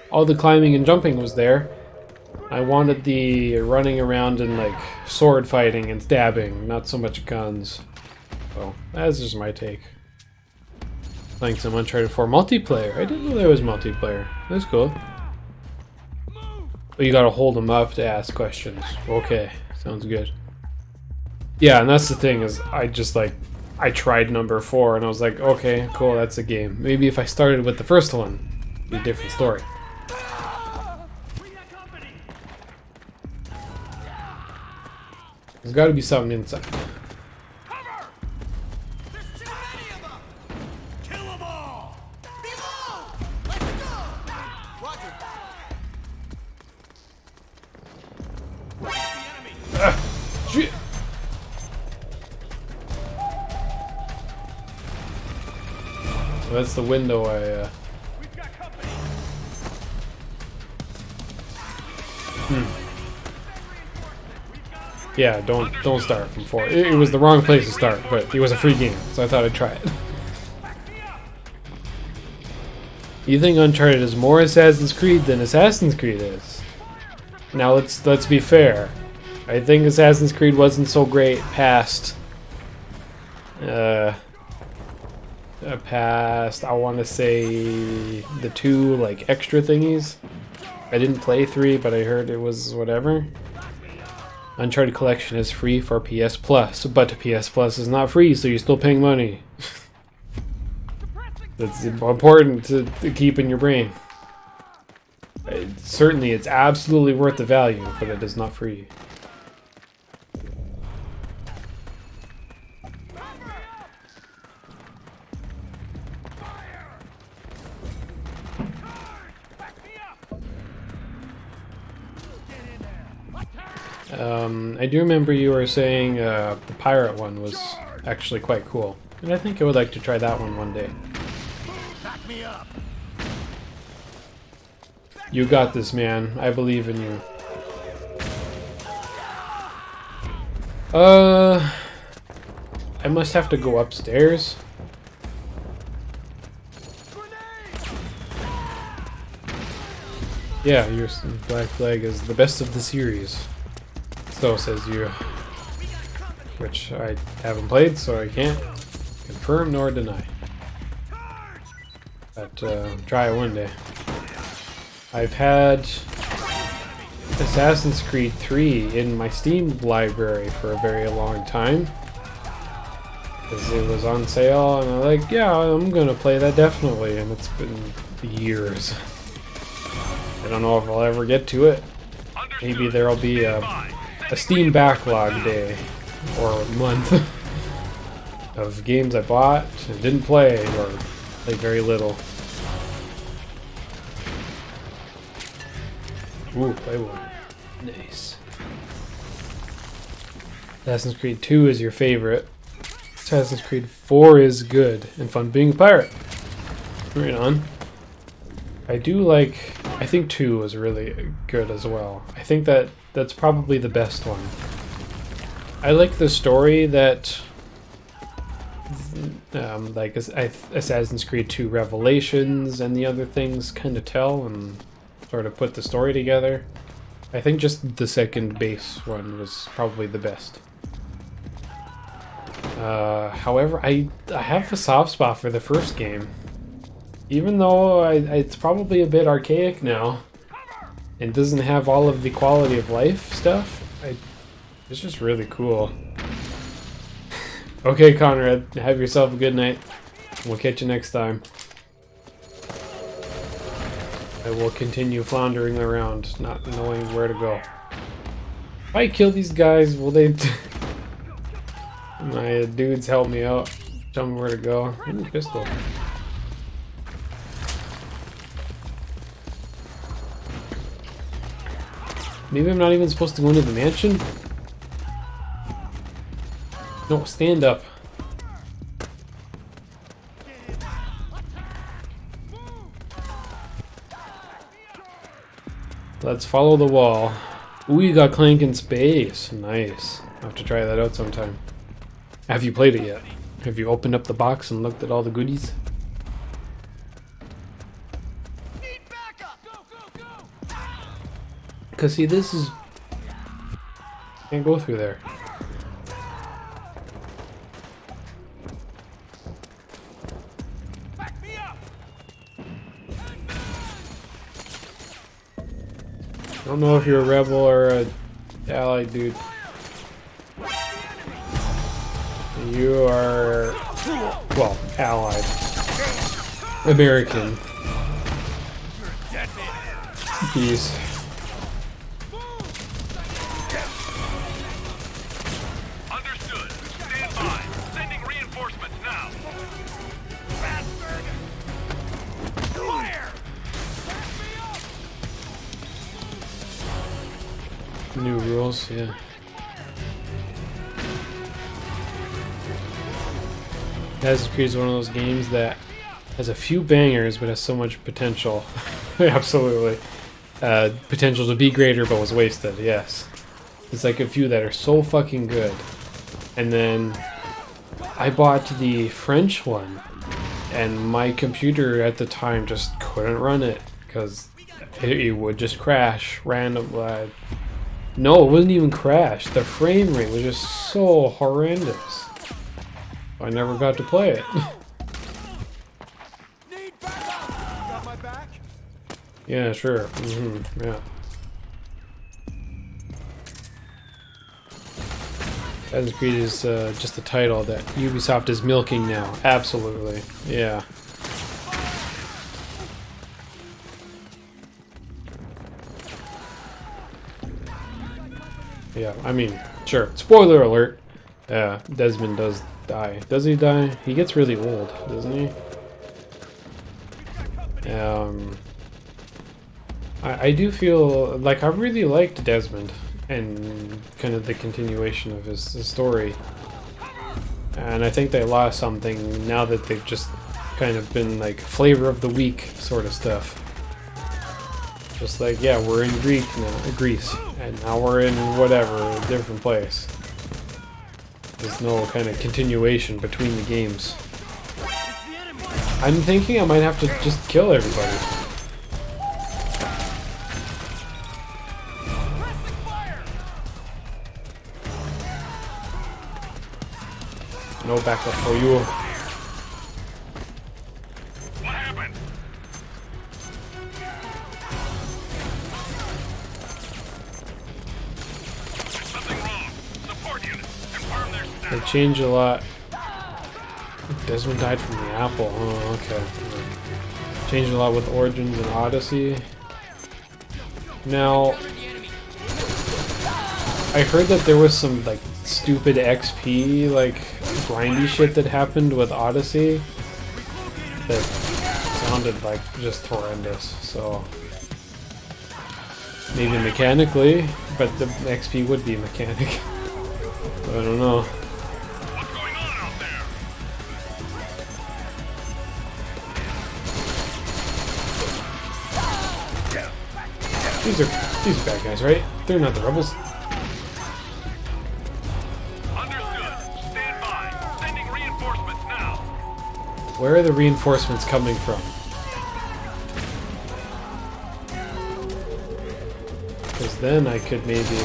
All the climbing and jumping was there. I wanted the running around and like sword fighting and stabbing, not so much guns. So that's just my take. Playing some Uncharted 4 multiplayer. I didn't know there was multiplayer. That's cool. But you gotta hold them up to ask questions. Okay, sounds good. Yeah, and that's the thing is I just like I tried number 4 and I was like, okay, cool, that's a game. Maybe if I started with the first one, it'd be a different story. There's gotta be something inside. That's the window I, We've got company. Yeah, don't start from 4. It was the wrong place to start, but it was a free game, so I thought I'd try it. You think Uncharted is more Assassin's Creed than Assassin's Creed is? Now let's be fair. I think Assassin's Creed wasn't so great past I want to say the 2 like extra thingies. I didn't play 3, but I heard it was whatever. Uncharted Collection is free for PS Plus, but PS Plus is not free, so you're still paying money. That's important to keep in your brain. Certainly, it's absolutely worth the value, but it is not free. I do remember you were saying the pirate one was actually quite cool, and I think I would like to try that one day. Back me up. You got this, man. I believe in you. I must have to go upstairs. Yeah, your Black Flag is the best of the series. So says you. Which I haven't played, so I can't confirm nor deny. But try it one day. I've had Assassin's Creed 3 in my Steam library for a very long time. Because it was on sale, and I'm like, yeah, I'm gonna play that definitely, and it's been years. I don't know if I'll ever get to it. Maybe there'll be a Steam backlog day, or month, of games I bought and didn't play, or played very little. Ooh, play one. Nice. Assassin's Creed 2 is your favorite. Assassin's Creed 4 is good and fun being a pirate. Right on. I do like... I think 2 was really good as well. I think that's probably the best one. I like the story that... like Assassin's Creed 2 Revelations and the other things kind of tell and sort of put the story together. I think just the second base one was probably the best. However, I have a soft spot for the first game. Even though it's probably a bit archaic now and doesn't have all of the quality of life stuff, it's just really cool. Okay, Conrad, have yourself a good night. We'll catch you next time. I will continue floundering around, not knowing where to go. If I kill these guys, will they... My dudes help me out. Tell me where to go. Ooh, pistol. Maybe I'm not even supposed to go into the mansion? No, stand up. Let's follow the wall. Ooh, you got Clank in space. Nice. I'll have to try that out sometime. Have you played it yet? Have you opened up the box and looked at all the goodies? Because see, this is... Can't go through there. I don't know if you're a rebel or a allied dude. You are... well, allied. American. Peace. Understood. Stand by. Sending reinforcements now. Fire! New rules, yeah. Assassin's Creed is one of those games that Has a few bangers, but has so much potential. Absolutely. Potential to be greater, but was wasted, yes. There's like a few that are so fucking good. And then I bought the French one, and my computer at the time just couldn't run it because it would just crash randomly. No, it wasn't even crash. The frame rate was just so horrendous. I never got to play it. Need backup. Got my back? Yeah, sure. Yeah. Assassin's Creed is just the title that Ubisoft is milking now. Absolutely. Yeah. Yeah, I mean, sure. Spoiler alert. Yeah, Desmond does die. Does he die? He gets really old, doesn't he? I do feel like I really liked Desmond and kind of the continuation of his story. And I think they lost something now that they've just kind of been like flavor of the week sort of stuff. Just like, yeah, we're in Greece, and now we're in whatever, a different place. There's no kind of continuation between the games. I'm thinking I might have to just kill everybody. No backup for you. What happened? Something wrong. Support units. Confirm their They status. change a lot. Desmond died from the apple. Oh, okay. Changed a lot with Origins and Odyssey. Now, I heard that there was some like stupid XP, like grindy shit that happened with Odyssey that sounded like just horrendous. So maybe mechanically, but the XP would be mechanic. I don't know. What's going on out there? These are bad guys, right? They're not the rebels. Understood. Stand by. Sending reinforcements now. Where are the reinforcements coming from? Because then I could maybe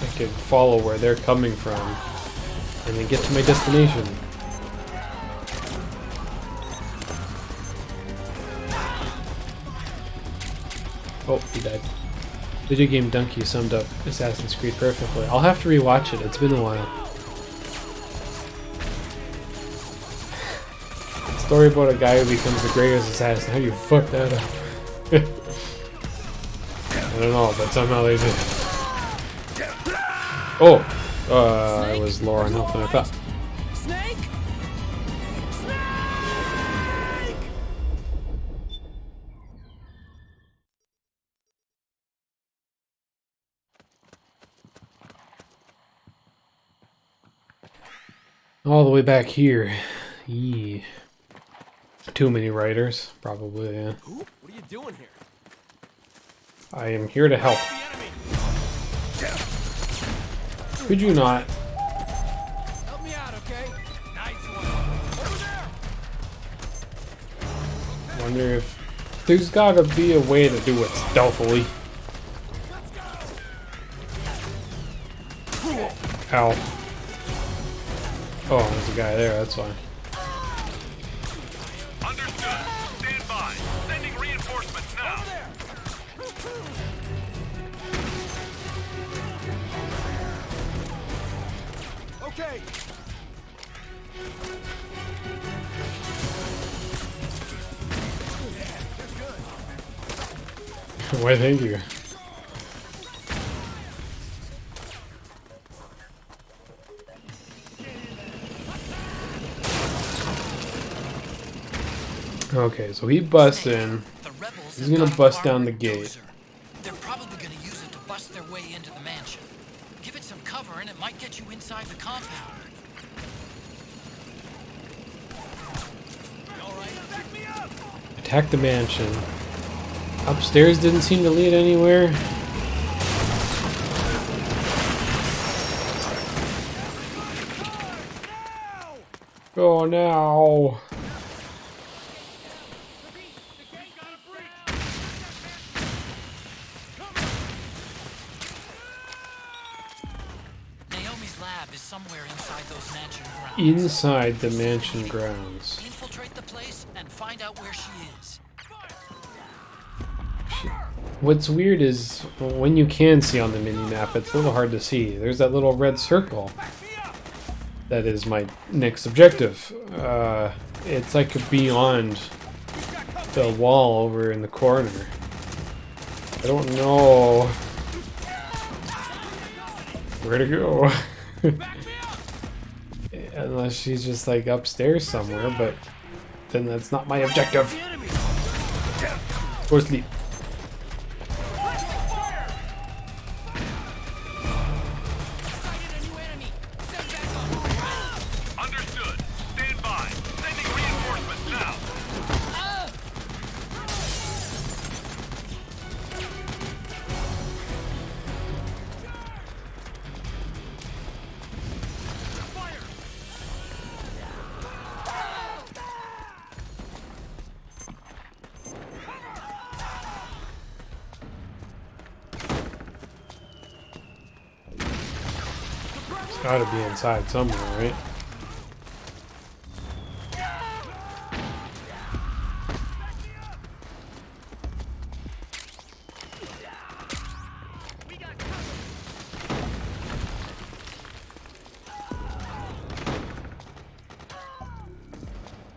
I could follow where they're coming from and then get to my destination. Oh, he died. Video Game Donkey summed up Assassin's Creed perfectly. I'll have to rewatch it. It's been a while. Story about a guy who becomes the greatest assassin. How do you fuck that up? I don't know, but somehow they did. Oh! It was lower on health than I thought. Snake? Snake! All the way back here. Yee. Too many writers, probably, yeah. What are you doing here? I am here to help. The enemy! Could you not? Help me out, okay? Nice one. Over there! Wonder if there's gotta be a way to do it stealthily. Ow. Oh, there's a guy there, that's why. Understood. Stand by. Sending reinforcements now. Okay. Why, thank you. Okay, so he busts in. The rebels He's have gonna got a bust down armored the gate. dozer. They're probably gonna use it to bust their way into the mansion. Give it some cover and it might get you inside the compound. Attack the mansion. Upstairs didn't seem to lead anywhere. Go now. Naomi's lab is somewhere inside those mansion grounds. Inside the mansion grounds. Infiltrate the place and find out where she is. What's weird is when you can see on the mini-map, it's a little hard to see. There's that little red circle. That is my next objective. It's like beyond the wall over in the corner. I don't know where to go. Unless she's just like upstairs somewhere, but then that's not my objective. Or sleep. Understood. Stand by. Sending reinforcements now. It's gotta be inside somewhere, right?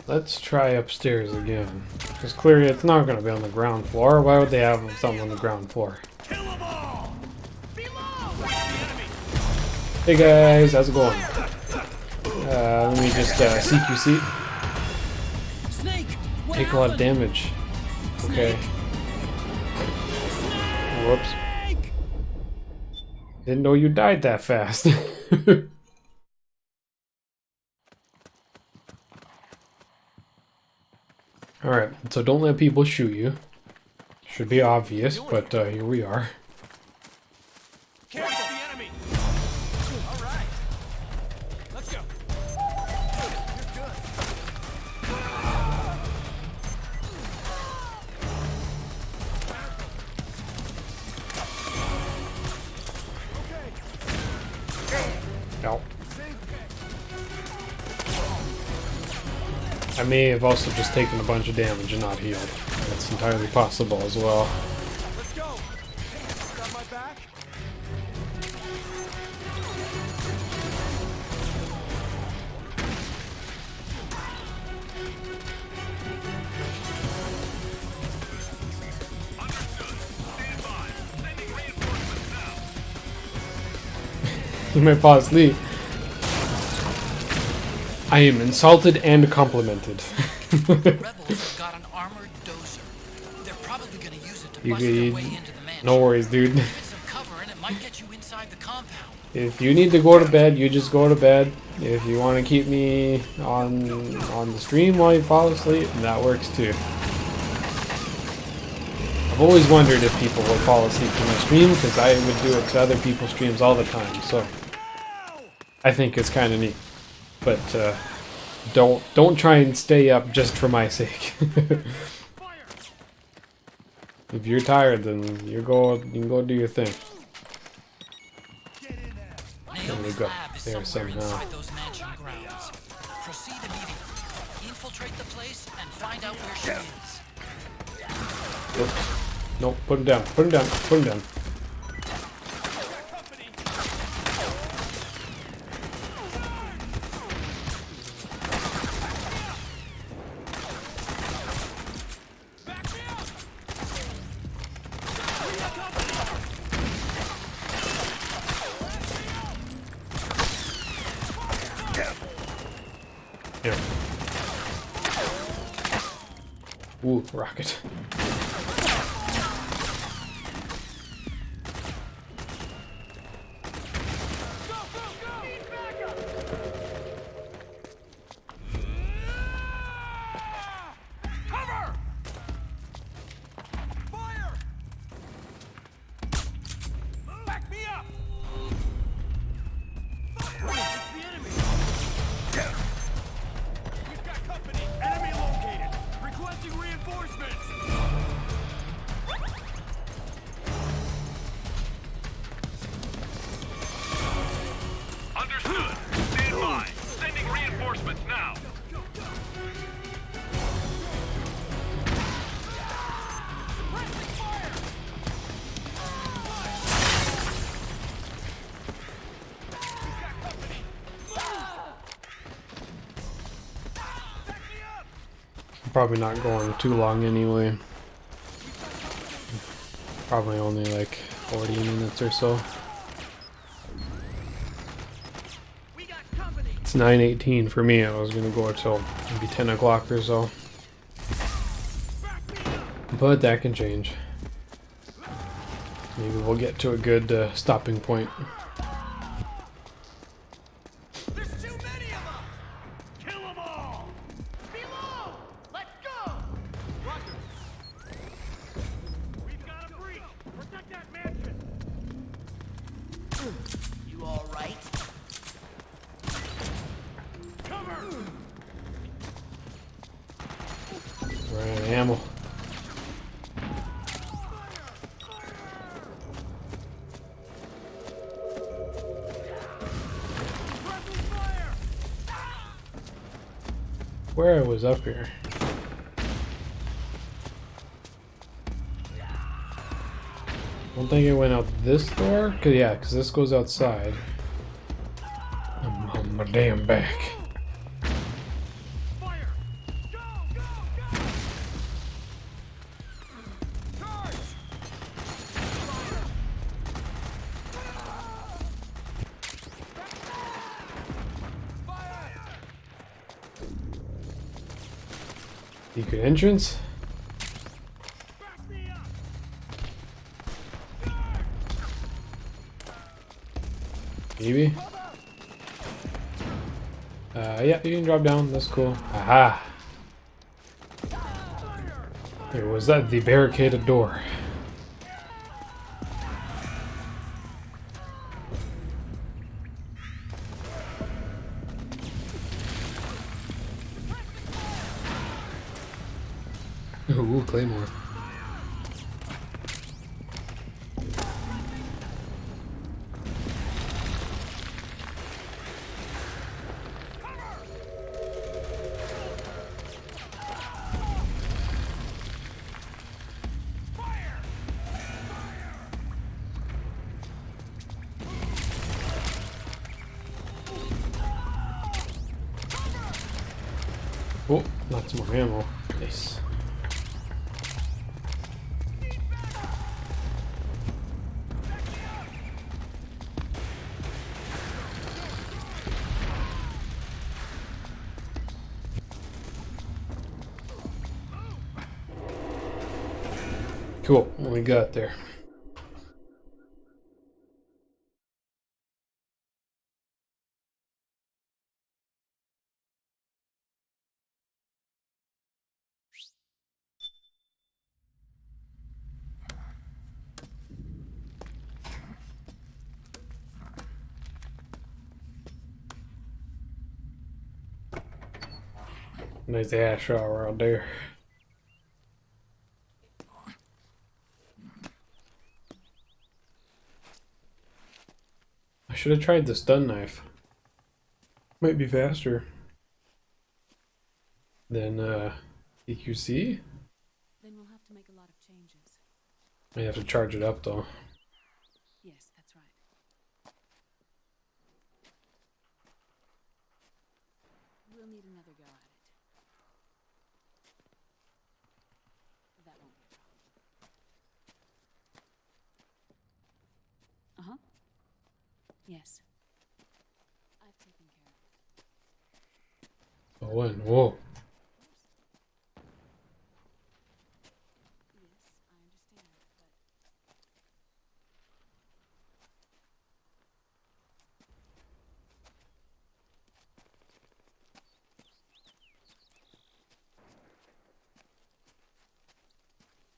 Let's try upstairs again. Because clearly it's not going to be on the ground floor. Why would they have something on the ground floor? Kill them all! Below! The enemy! Hey guys, how's it going? Let me just CQC. Snake! What Take a lot of happened? damage. Okay. Whoops. Didn't know you died that fast. Alright, so don't let people shoot you. Should be obvious, but here we are. Careful! The enemy! Alright. Let's go. You're good. No. I may have also just taken a bunch of damage and not healed. That's entirely possible as well. Let's go! Got my back? Stand by. Sending reinforcements now. You might fall asleep. I am insulted and complimented. Rebels have got an armored dozer. They're probably gonna use it to bust their way into the mansion. No worries, dude. Give it some cover and it might get you inside the compound. If you need to go to bed, you just go to bed. If you want to keep me on the stream while you fall asleep, that works too. I've always wondered if people would fall asleep to my stream, because I would do it to other people's streams all the time. So I think it's kind of neat. But don't try and stay up just for my sake. If you're tired, then you can go do your thing. Naomi's go lab is there somewhere somehow. inside those mansion grounds. Proceed immediately. Infiltrate the place and find out where she is. Oops. Nope, put him down, put him down, put him down. Yeah. Ooh, rocket. Understood. Stand by. Sending reinforcements now. I'm probably not going too long anyway. Probably only like 40 minutes or so. It's 9:18 for me. I was gonna go until maybe 10 o'clock or so. But that can change. Maybe we'll get to a good stopping point. There's too many of them! Kill them all! Below! Let's go! Roger. We've got a breach! Protect that mansion! You all right? Cover! We're out of ammo. Where I was up here. Don't think it went out this door? Cause this goes outside. I'm on my damn back. Fire! Go! Go! Go! Charge! Fire! Secret entrance? Back me up! Maybe? Yeah, you can drop down. That's cool. Aha! It was that the barricaded door. Ooh, Claymore. Oh, lots more ammo. Nice. Cool, what we got there? Nice ass shower out there. I should have tried the stun knife. Might be faster than EQC. Then we'll have to make a lot of changes. I have to charge it up though. Yes, that's right. We'll need another go at it. That won't be a problem. Uh-huh. Yes. I've taken care of it. Oh, when? Whoa. Yes, I understand, but...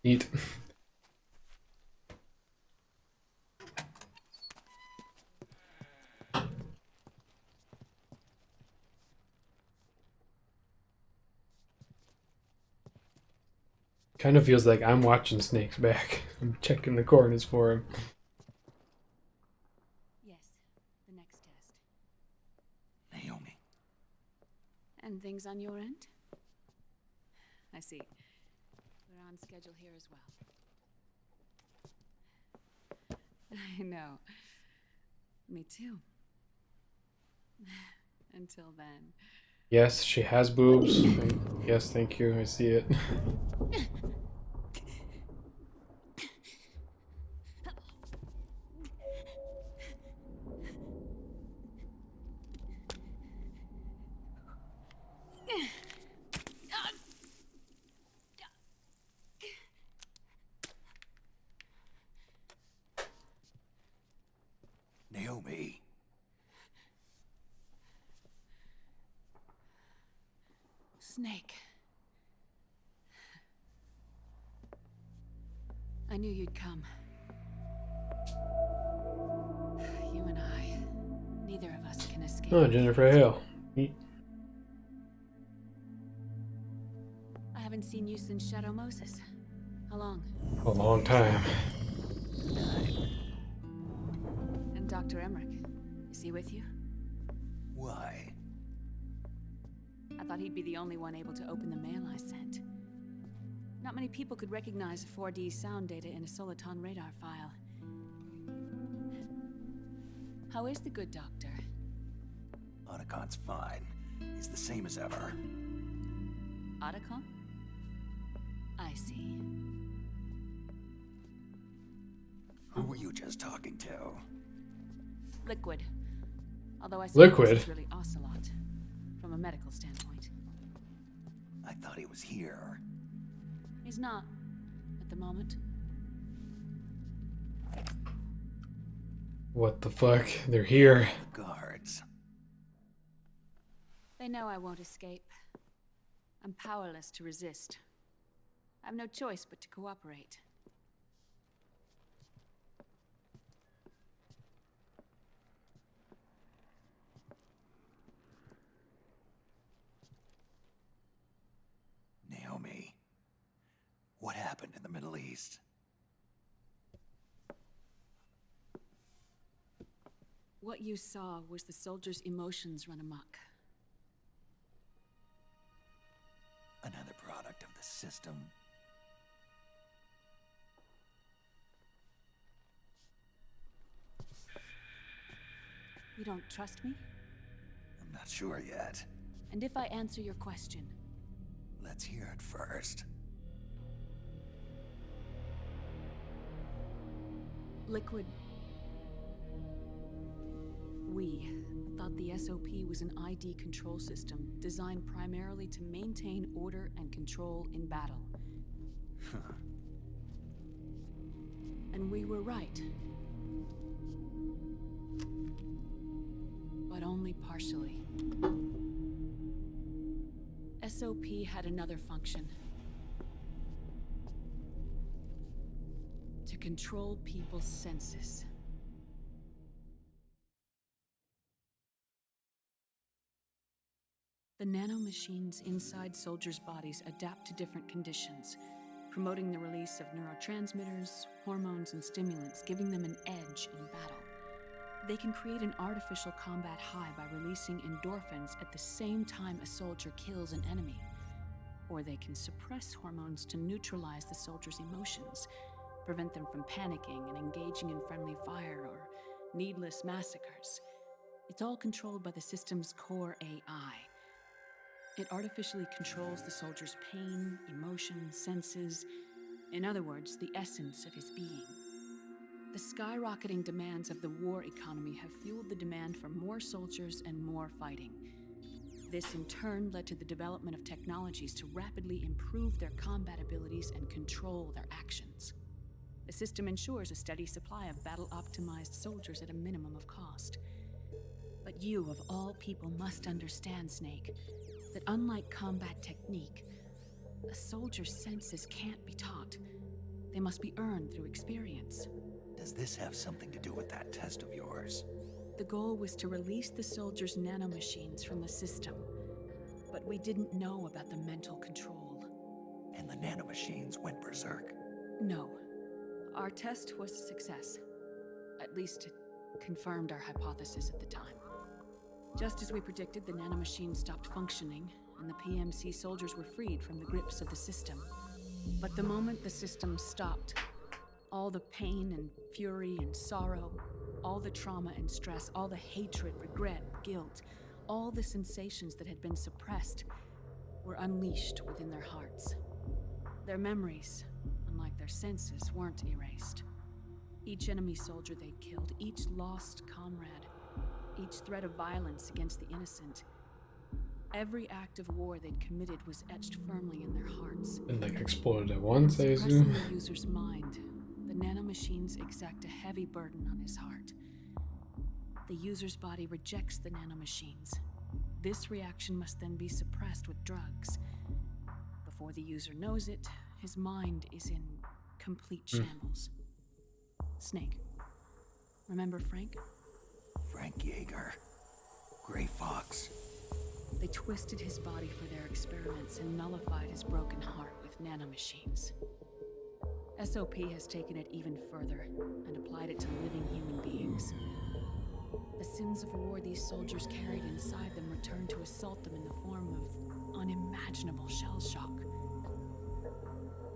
Neat. Kind of feels like I'm watching Snake's back. I'm checking the corners for him. Yes, the next test. And things on your end? I see. We're on schedule here as well. I know. Me too. Until then. Yes, she has boobs. Yes, thank you. I see it. Naomi. Snake. I knew you'd come. You and I, neither of us can escape. Oh, Jennifer Hale. I haven't seen you since Shadow Moses. How long? A long time. And Dr. Emmerich, is he with you? Why? I thought he'd be the only one able to open the mail I sent. Not many people could recognize 4D sound data in a soliton radar file. How is the good doctor? Otacon's fine. He's the same as ever. Otacon? I see. Who were you just talking to? Liquid. Although I Liquid? suppose it's really Ocelot, from a medical standpoint. I thought he was here. He's not, at the moment. What the fuck? They're here. Guards. They know I won't escape. I'm powerless to resist. I have no choice but to cooperate. Naomi. What happened in the Middle East? What you saw was the soldiers' emotions run amok. Another product of the system. You don't trust me? I'm not sure yet. And if I answer your question? Let's hear it first. Liquid. We thought the SOP was an ID control system designed primarily to maintain order and control in battle. And we were right. But only partially. SOP had another function. To control people's senses. The nanomachines inside soldiers' bodies adapt to different conditions, promoting the release of neurotransmitters, hormones, and stimulants, giving them an edge in battle. They can create an artificial combat high by releasing endorphins at the same time a soldier kills an enemy. Or they can suppress hormones to neutralize the soldier's emotions, prevent them from panicking and engaging in friendly fire or needless massacres. It's all controlled by the system's core AI. It artificially controls the soldier's pain, emotion, senses, in other words, the essence of his being. The skyrocketing demands of the war economy have fueled the demand for more soldiers and more fighting. This in turn led to the development of technologies to rapidly improve their combat abilities and control their actions. The system ensures a steady supply of battle-optimized soldiers at a minimum of cost. But you, of all people, must understand, Snake, that unlike combat technique, a soldier's senses can't be taught. They must be earned through experience. Does this have something to do with that test of yours? The goal was to release the soldiers' nanomachines from the system, but we didn't know about the mental control. And the nanomachines went berserk? No. Our test was a success. At least it confirmed our hypothesis at the time. Just as we predicted, the nanomachine stopped functioning, and the PMC soldiers were freed from the grips of the system. But the moment the system stopped, all the pain and fury and sorrow, all the trauma and stress, all the hatred, regret, guilt, all the sensations that had been suppressed were unleashed within their hearts. Their memories, unlike their senses, weren't erased. Each enemy soldier they'd killed, each lost comrade, each threat of violence against the innocent, every act of war they'd committed was etched firmly in their hearts. And like exploded at once, I Suppressing assume. the user's mind, the nanomachines exact a heavy burden on his heart. The user's body rejects the nanomachines. This reaction must then be suppressed with drugs. Before the user knows it, his mind is in complete shambles. Snake. Remember Frank? Frank Yeager. Gray Fox. They twisted his body for their experiments and nullified his broken heart with nanomachines. SOP has taken it even further and applied it to living human beings. The sins of war these soldiers carried inside them return to assault them in the form of unimaginable shell shock.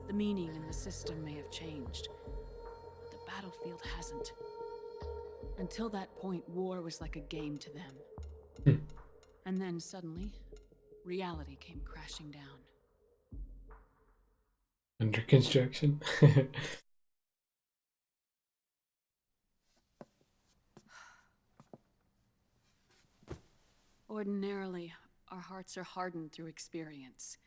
The meaning in the system may have changed, but the battlefield hasn't. Until that point, war was like a game to them. And then suddenly, reality came crashing down. Under construction. Ordinarily, our hearts are hardened through experience.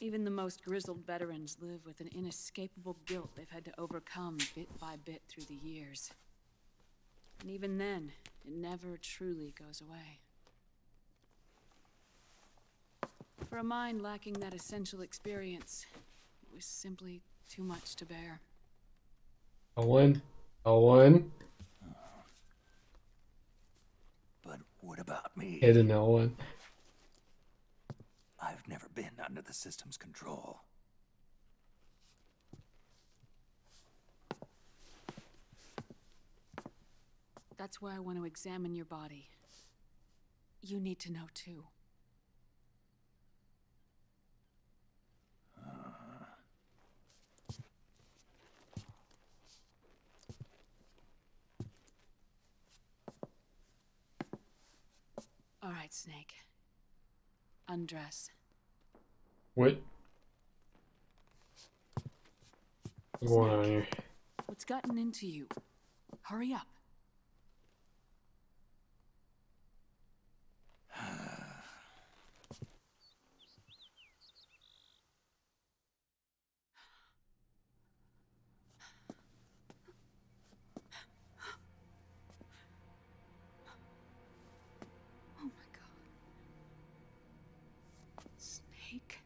Even the most grizzled veterans live with an inescapable guilt they've had to overcome bit by bit through the years. And even then, it never truly goes away. For a mind lacking that essential experience, it was simply too much to bear. Owen. Owen. But what about me? Hidden Owen. I've never been under the system's control. That's why I want to examine your body. You need to know too. All right, Snake. Undress. What? What's going on here? What's gotten into you? Hurry up. Oh my God. Snake.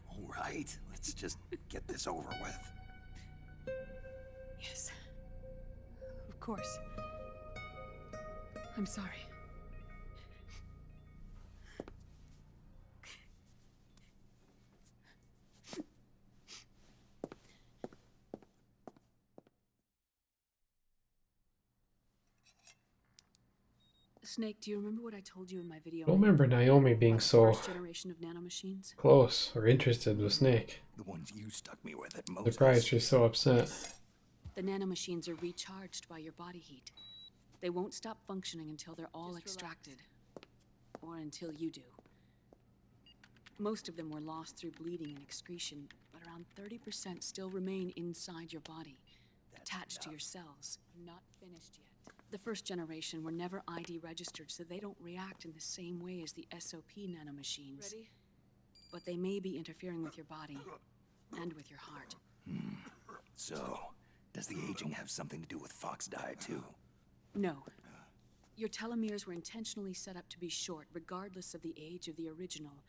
All right, let's just get this over with. Yes. Of course. I'm sorry. Snake, do you remember what I told you in my video? I don't remember Naomi being about the so first generation of nanomachines? close or interested with Snake. The ones you stuck me with at Moses. Surprised she's so upset. The nanomachines are recharged by your body heat. They won't stop functioning until they're all extracted. Or until you do. Most of them were lost through bleeding and excretion, but around 30% still remain inside your body, attached to your cells, not finished yet. The first generation were never ID registered, so they don't react in the same way as the SOP nanomachines. Ready? But they may be interfering with your body and with your heart. So, does the aging have something to do with Fox diet too? No. Your telomeres were intentionally set up to be short, regardless of the age of the original.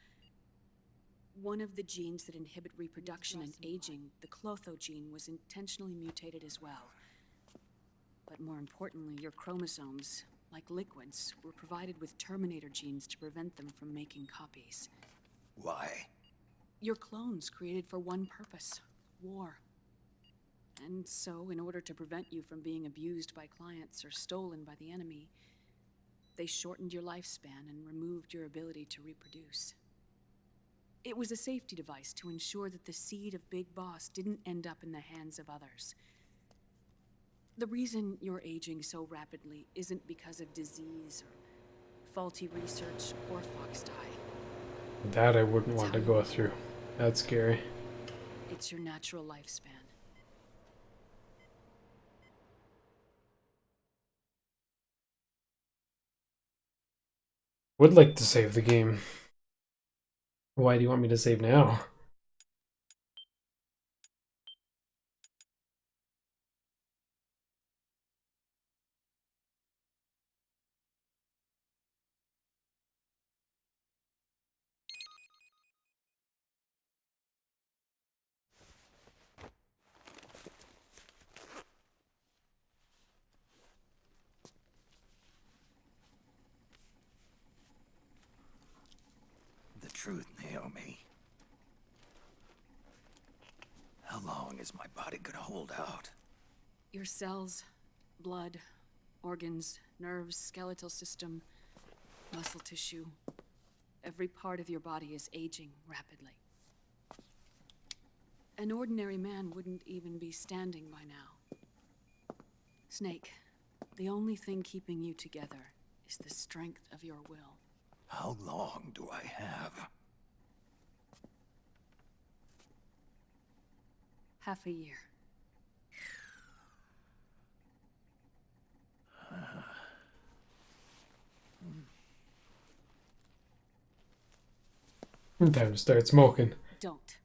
One of the genes that inhibit reproduction and aging, the Clotho gene, was intentionally mutated as well. But more importantly, your chromosomes, like liquids, were provided with Terminator genes to prevent them from making copies. Why? Your clones created for one purpose: war. And so, in order to prevent you from being abused by clients or stolen by the enemy, they shortened your lifespan and removed your ability to reproduce. It was a safety device to ensure that the seed of Big Boss didn't end up in the hands of others. The reason you're aging so rapidly isn't because of disease or faulty research or fox dye. That I wouldn't want to go through. That's scary. It's your natural lifespan. Would like to save the game. Why do you want me to save now? The truth, Naomi. How long is my body gonna hold out? Your cells, blood, organs, nerves, skeletal system, muscle tissue. Every part of your body is aging rapidly. An ordinary man wouldn't even be standing by now. Snake, the only thing keeping you together is the strength of your will. How long do I have? Half a year. Time to start smoking. Don't.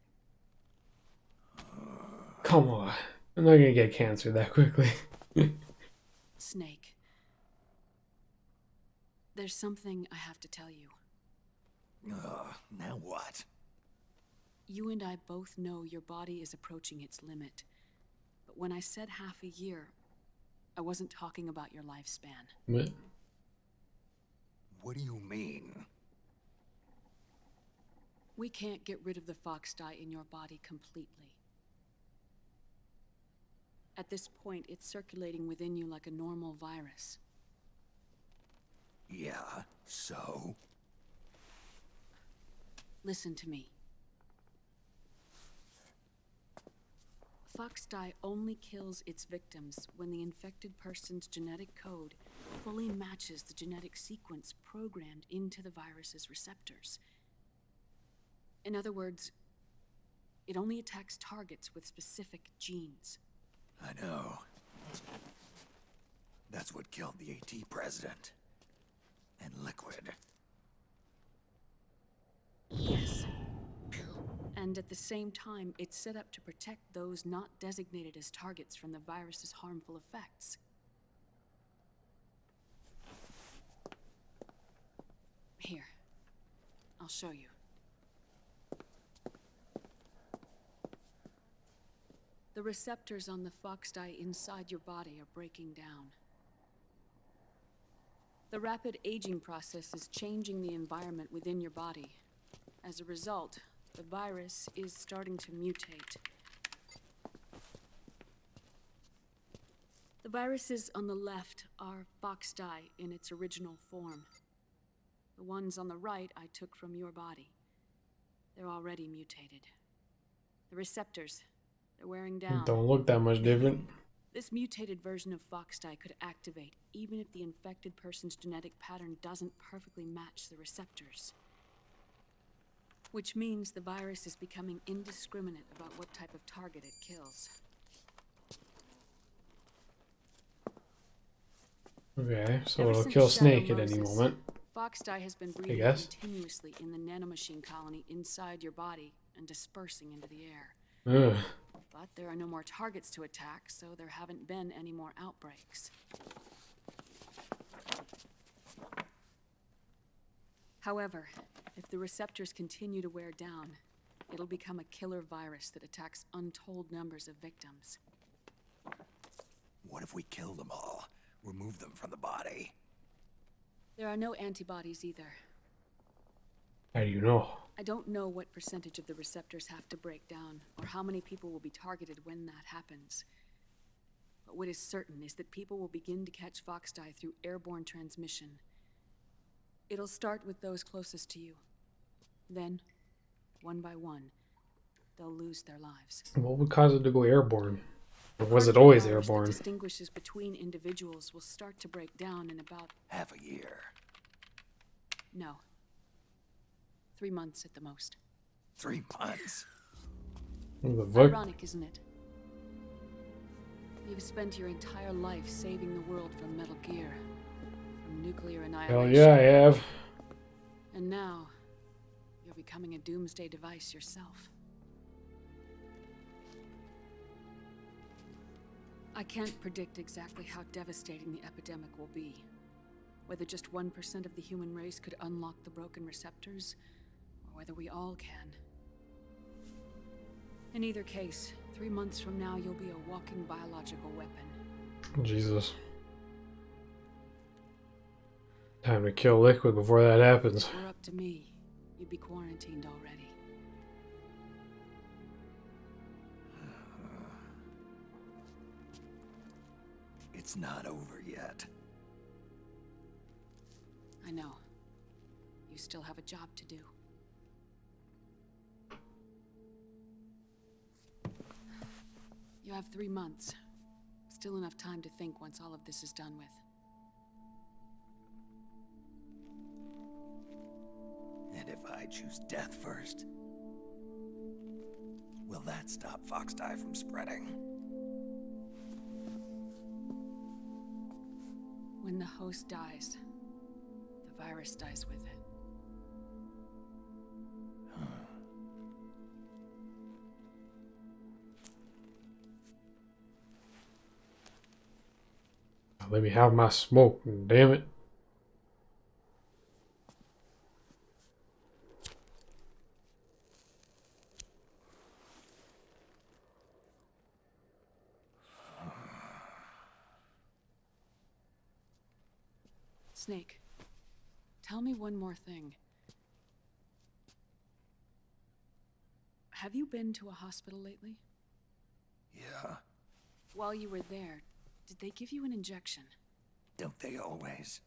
Come on. I'm not gonna get cancer that quickly. Snake. There's something I have to tell you. Now what? You and I both know your body is approaching its limit. But when I said half a year, I wasn't talking about your lifespan. What? What do you mean? We can't get rid of the fox dye in your body completely. At this point, it's circulating within you like a normal virus. Yeah, so? Listen to me. Fox dye only kills its victims when the infected person's genetic code fully matches the genetic sequence programmed into the virus's receptors. In other words, it only attacks targets with specific genes. I know. That's what killed the AT president. And Liquid. Yes. And at the same time, it's set up to protect those not designated as targets from the virus's harmful effects. Here, I'll show you. The receptors on the fox dye inside your body are breaking down. The rapid aging process is changing the environment within your body. As a result, the virus is starting to mutate. The viruses on the left are fox dye in its original form. The ones on the right I took from your body. They're already mutated. The receptors, they're wearing down. Don't look that much different. This mutated version of fox dye could activate even if the infected person's genetic pattern doesn't perfectly match the receptors. Which means the virus is becoming indiscriminate about what type of target it kills. Okay, so Ever it'll since kill Shadow Snake at any Moses, moment. Fox dye has been breeding guess. continuously in the nanomachine colony inside your body and dispersing into the air. Ugh. But there are no more targets to attack, so there haven't been any more outbreaks. However, if the receptors continue to wear down, it'll become a killer virus that attacks untold numbers of victims. What if we kill them all? Remove them from the body? There are no antibodies either. How do you know? I don't know what percentage of the receptors have to break down, or how many people will be targeted when that happens. But what is certain is that people will begin to catch Foxdie through airborne transmission. It'll start with those closest to you. Then, one by one, they'll lose their lives. What would cause it to go airborne? Or was Part it of the always virus that airborne? distinguishes between individuals will start to break down in about Half a year. no, 3 months at the most. 3 months? What the fuck? Ironic, isn't it? You've spent your entire life saving the world from Metal Gear, from nuclear annihilation. Hell yeah, I have. And now, you're becoming a doomsday device yourself. I can't predict exactly how devastating the epidemic will be. Whether just 1% of the human race could unlock the broken receptors, or whether we all can. In either case, 3 months from now, you'll be a walking biological weapon. Jesus. Time to kill Liquid before that happens. If it were up to me, you'd be quarantined already. It's not over yet. I know. You still have a job to do. You have 3 months. Still enough time to think once all of this is done with. And if I choose death first, will that stop Foxdie from spreading? When the host dies, the virus dies with it. Let me have my smoke, damn it. Snake, tell me one more thing. Have you been to a hospital lately? Yeah, While you were there, did they give you an injection? don't they always?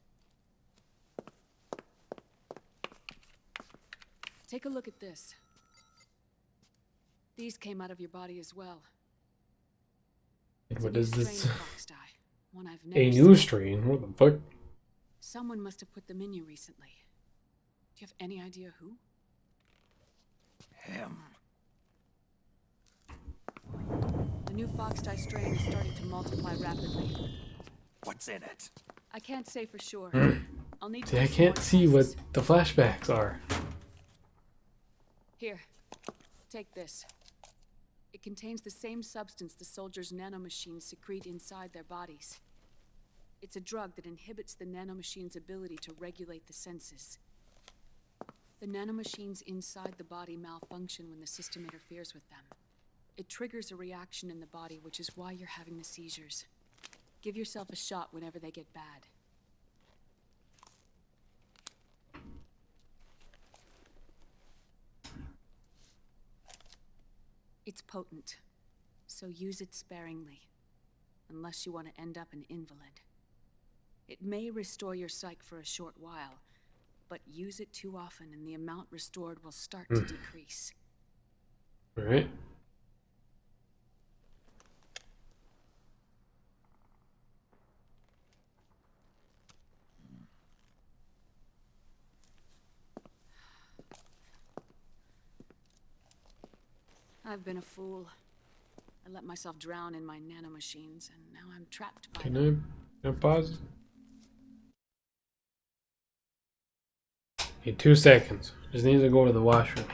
Take a look at this. These came out of your body as well. It's What a new is this? strain of Foxdie, one I've never A seen. new strain? What the fuck? Someone must have put them in you recently. Do you have any idea who? Him. The new Foxdie strain is starting to multiply rapidly. What's in it? I can't say for sure. I'll need to See, I do some can't more see what tests. the flashbacks are. Here, take this. It contains the same substance the soldiers' nanomachines secrete inside their bodies. It's a drug that inhibits the nanomachine's ability to regulate the senses. The nanomachines inside the body malfunction when the system interferes with them. It triggers a reaction in the body, which is why you're having the seizures. Give yourself a shot whenever they get bad. It's potent, so use it sparingly, unless you want to end up an invalid. It may restore your psyche for a short while, but use it too often and the amount restored will start to decrease. Alright. I've been a fool. I let myself drown in my nanomachines, and now I'm trapped by Can them. I pause? Okay, 2 seconds. Just need to go to the washroom.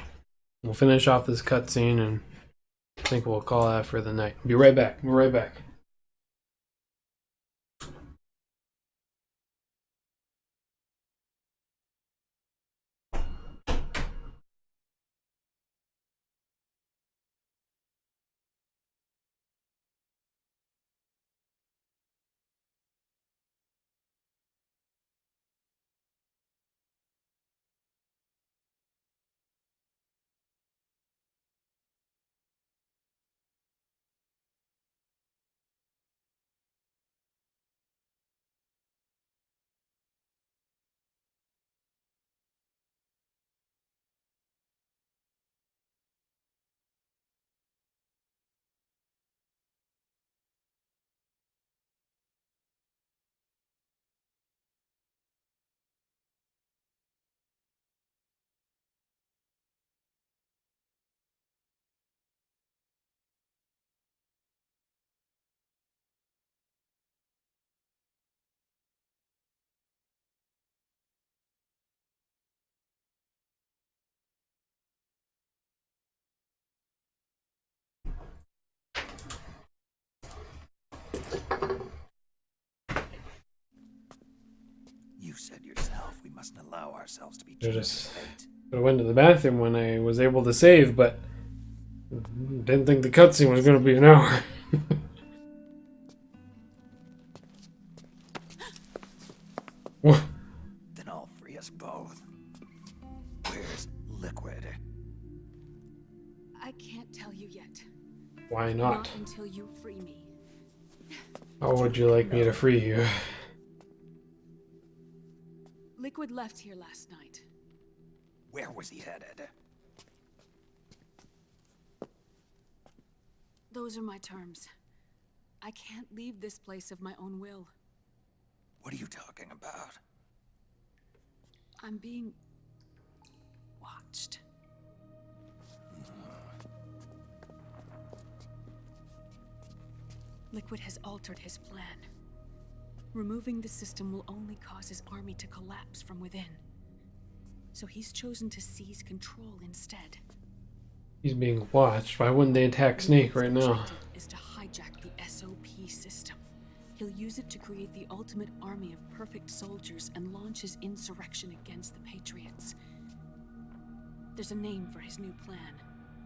We'll finish off this cutscene and I think we'll call that for the night. Be right back. We're right back. mustn't allow ourselves to be I chained to just fate. went to the bathroom when I was able to save, but didn't think the cutscene was going to be an hour. What? Then I'll free us both. Where's Liquid? I can't tell you yet. Why Not not? until you free me. How would you like me to free you? Liquid left here last night. Where was he headed? Those are my terms. I can't leave this place of my own will. What are you talking about? I'm being watched. Liquid has altered his plan. Removing the system will only cause his army to collapse from within. So he's chosen to seize control instead. He's being watched. Why wouldn't they attack Snake right Liquid's now? objective is to hijack the SOP system. He'll use it to create the ultimate army of perfect soldiers and launch his insurrection against the Patriots. There's a name for his new plan.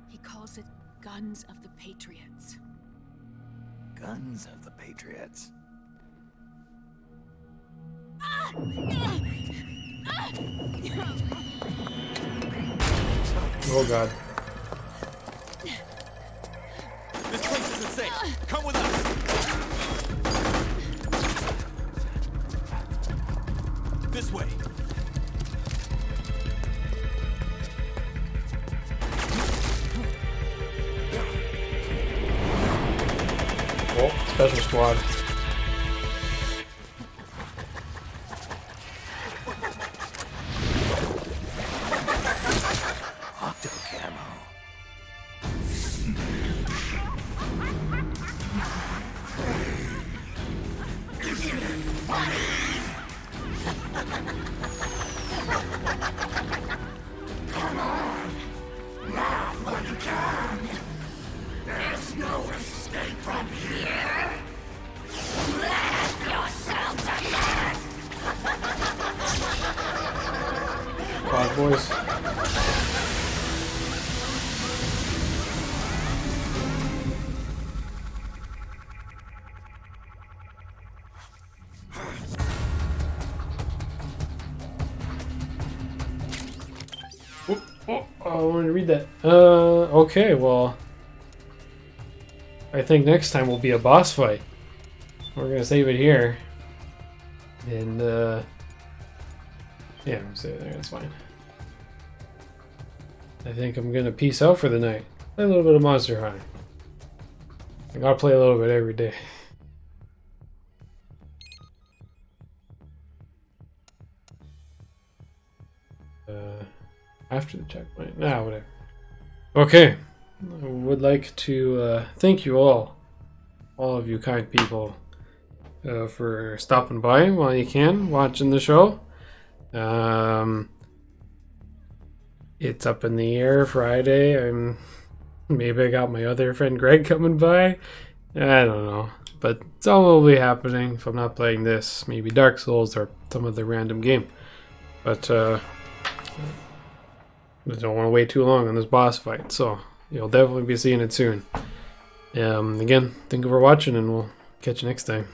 He calls it Guns of the Patriots. Guns of the Patriots. Oh god. This place isn't safe. Come with us. This way. Oh, special squad. Octo camo. Squad boys. Oh, I wanted to read that. Okay, well, I think next time will be a boss fight. We're gonna save it here. And, yeah, I'm gonna save it there, that's fine. I think I'm gonna peace out for the night. Play a little bit of Monster Hunter. I gotta play a little bit every day. After the checkpoint. Nah, whatever. Okay. I would like to thank you all of you kind people, for stopping by while you can, watching the show. It's up in the air Friday. Maybe I got my other friend Greg coming by. I don't know. But some will be happening if I'm not playing this. Maybe Dark Souls or some other random game. But, I don't want to wait too long on this boss fight, so you'll definitely be seeing it soon. Again, thank you for watching, and we'll catch you next time.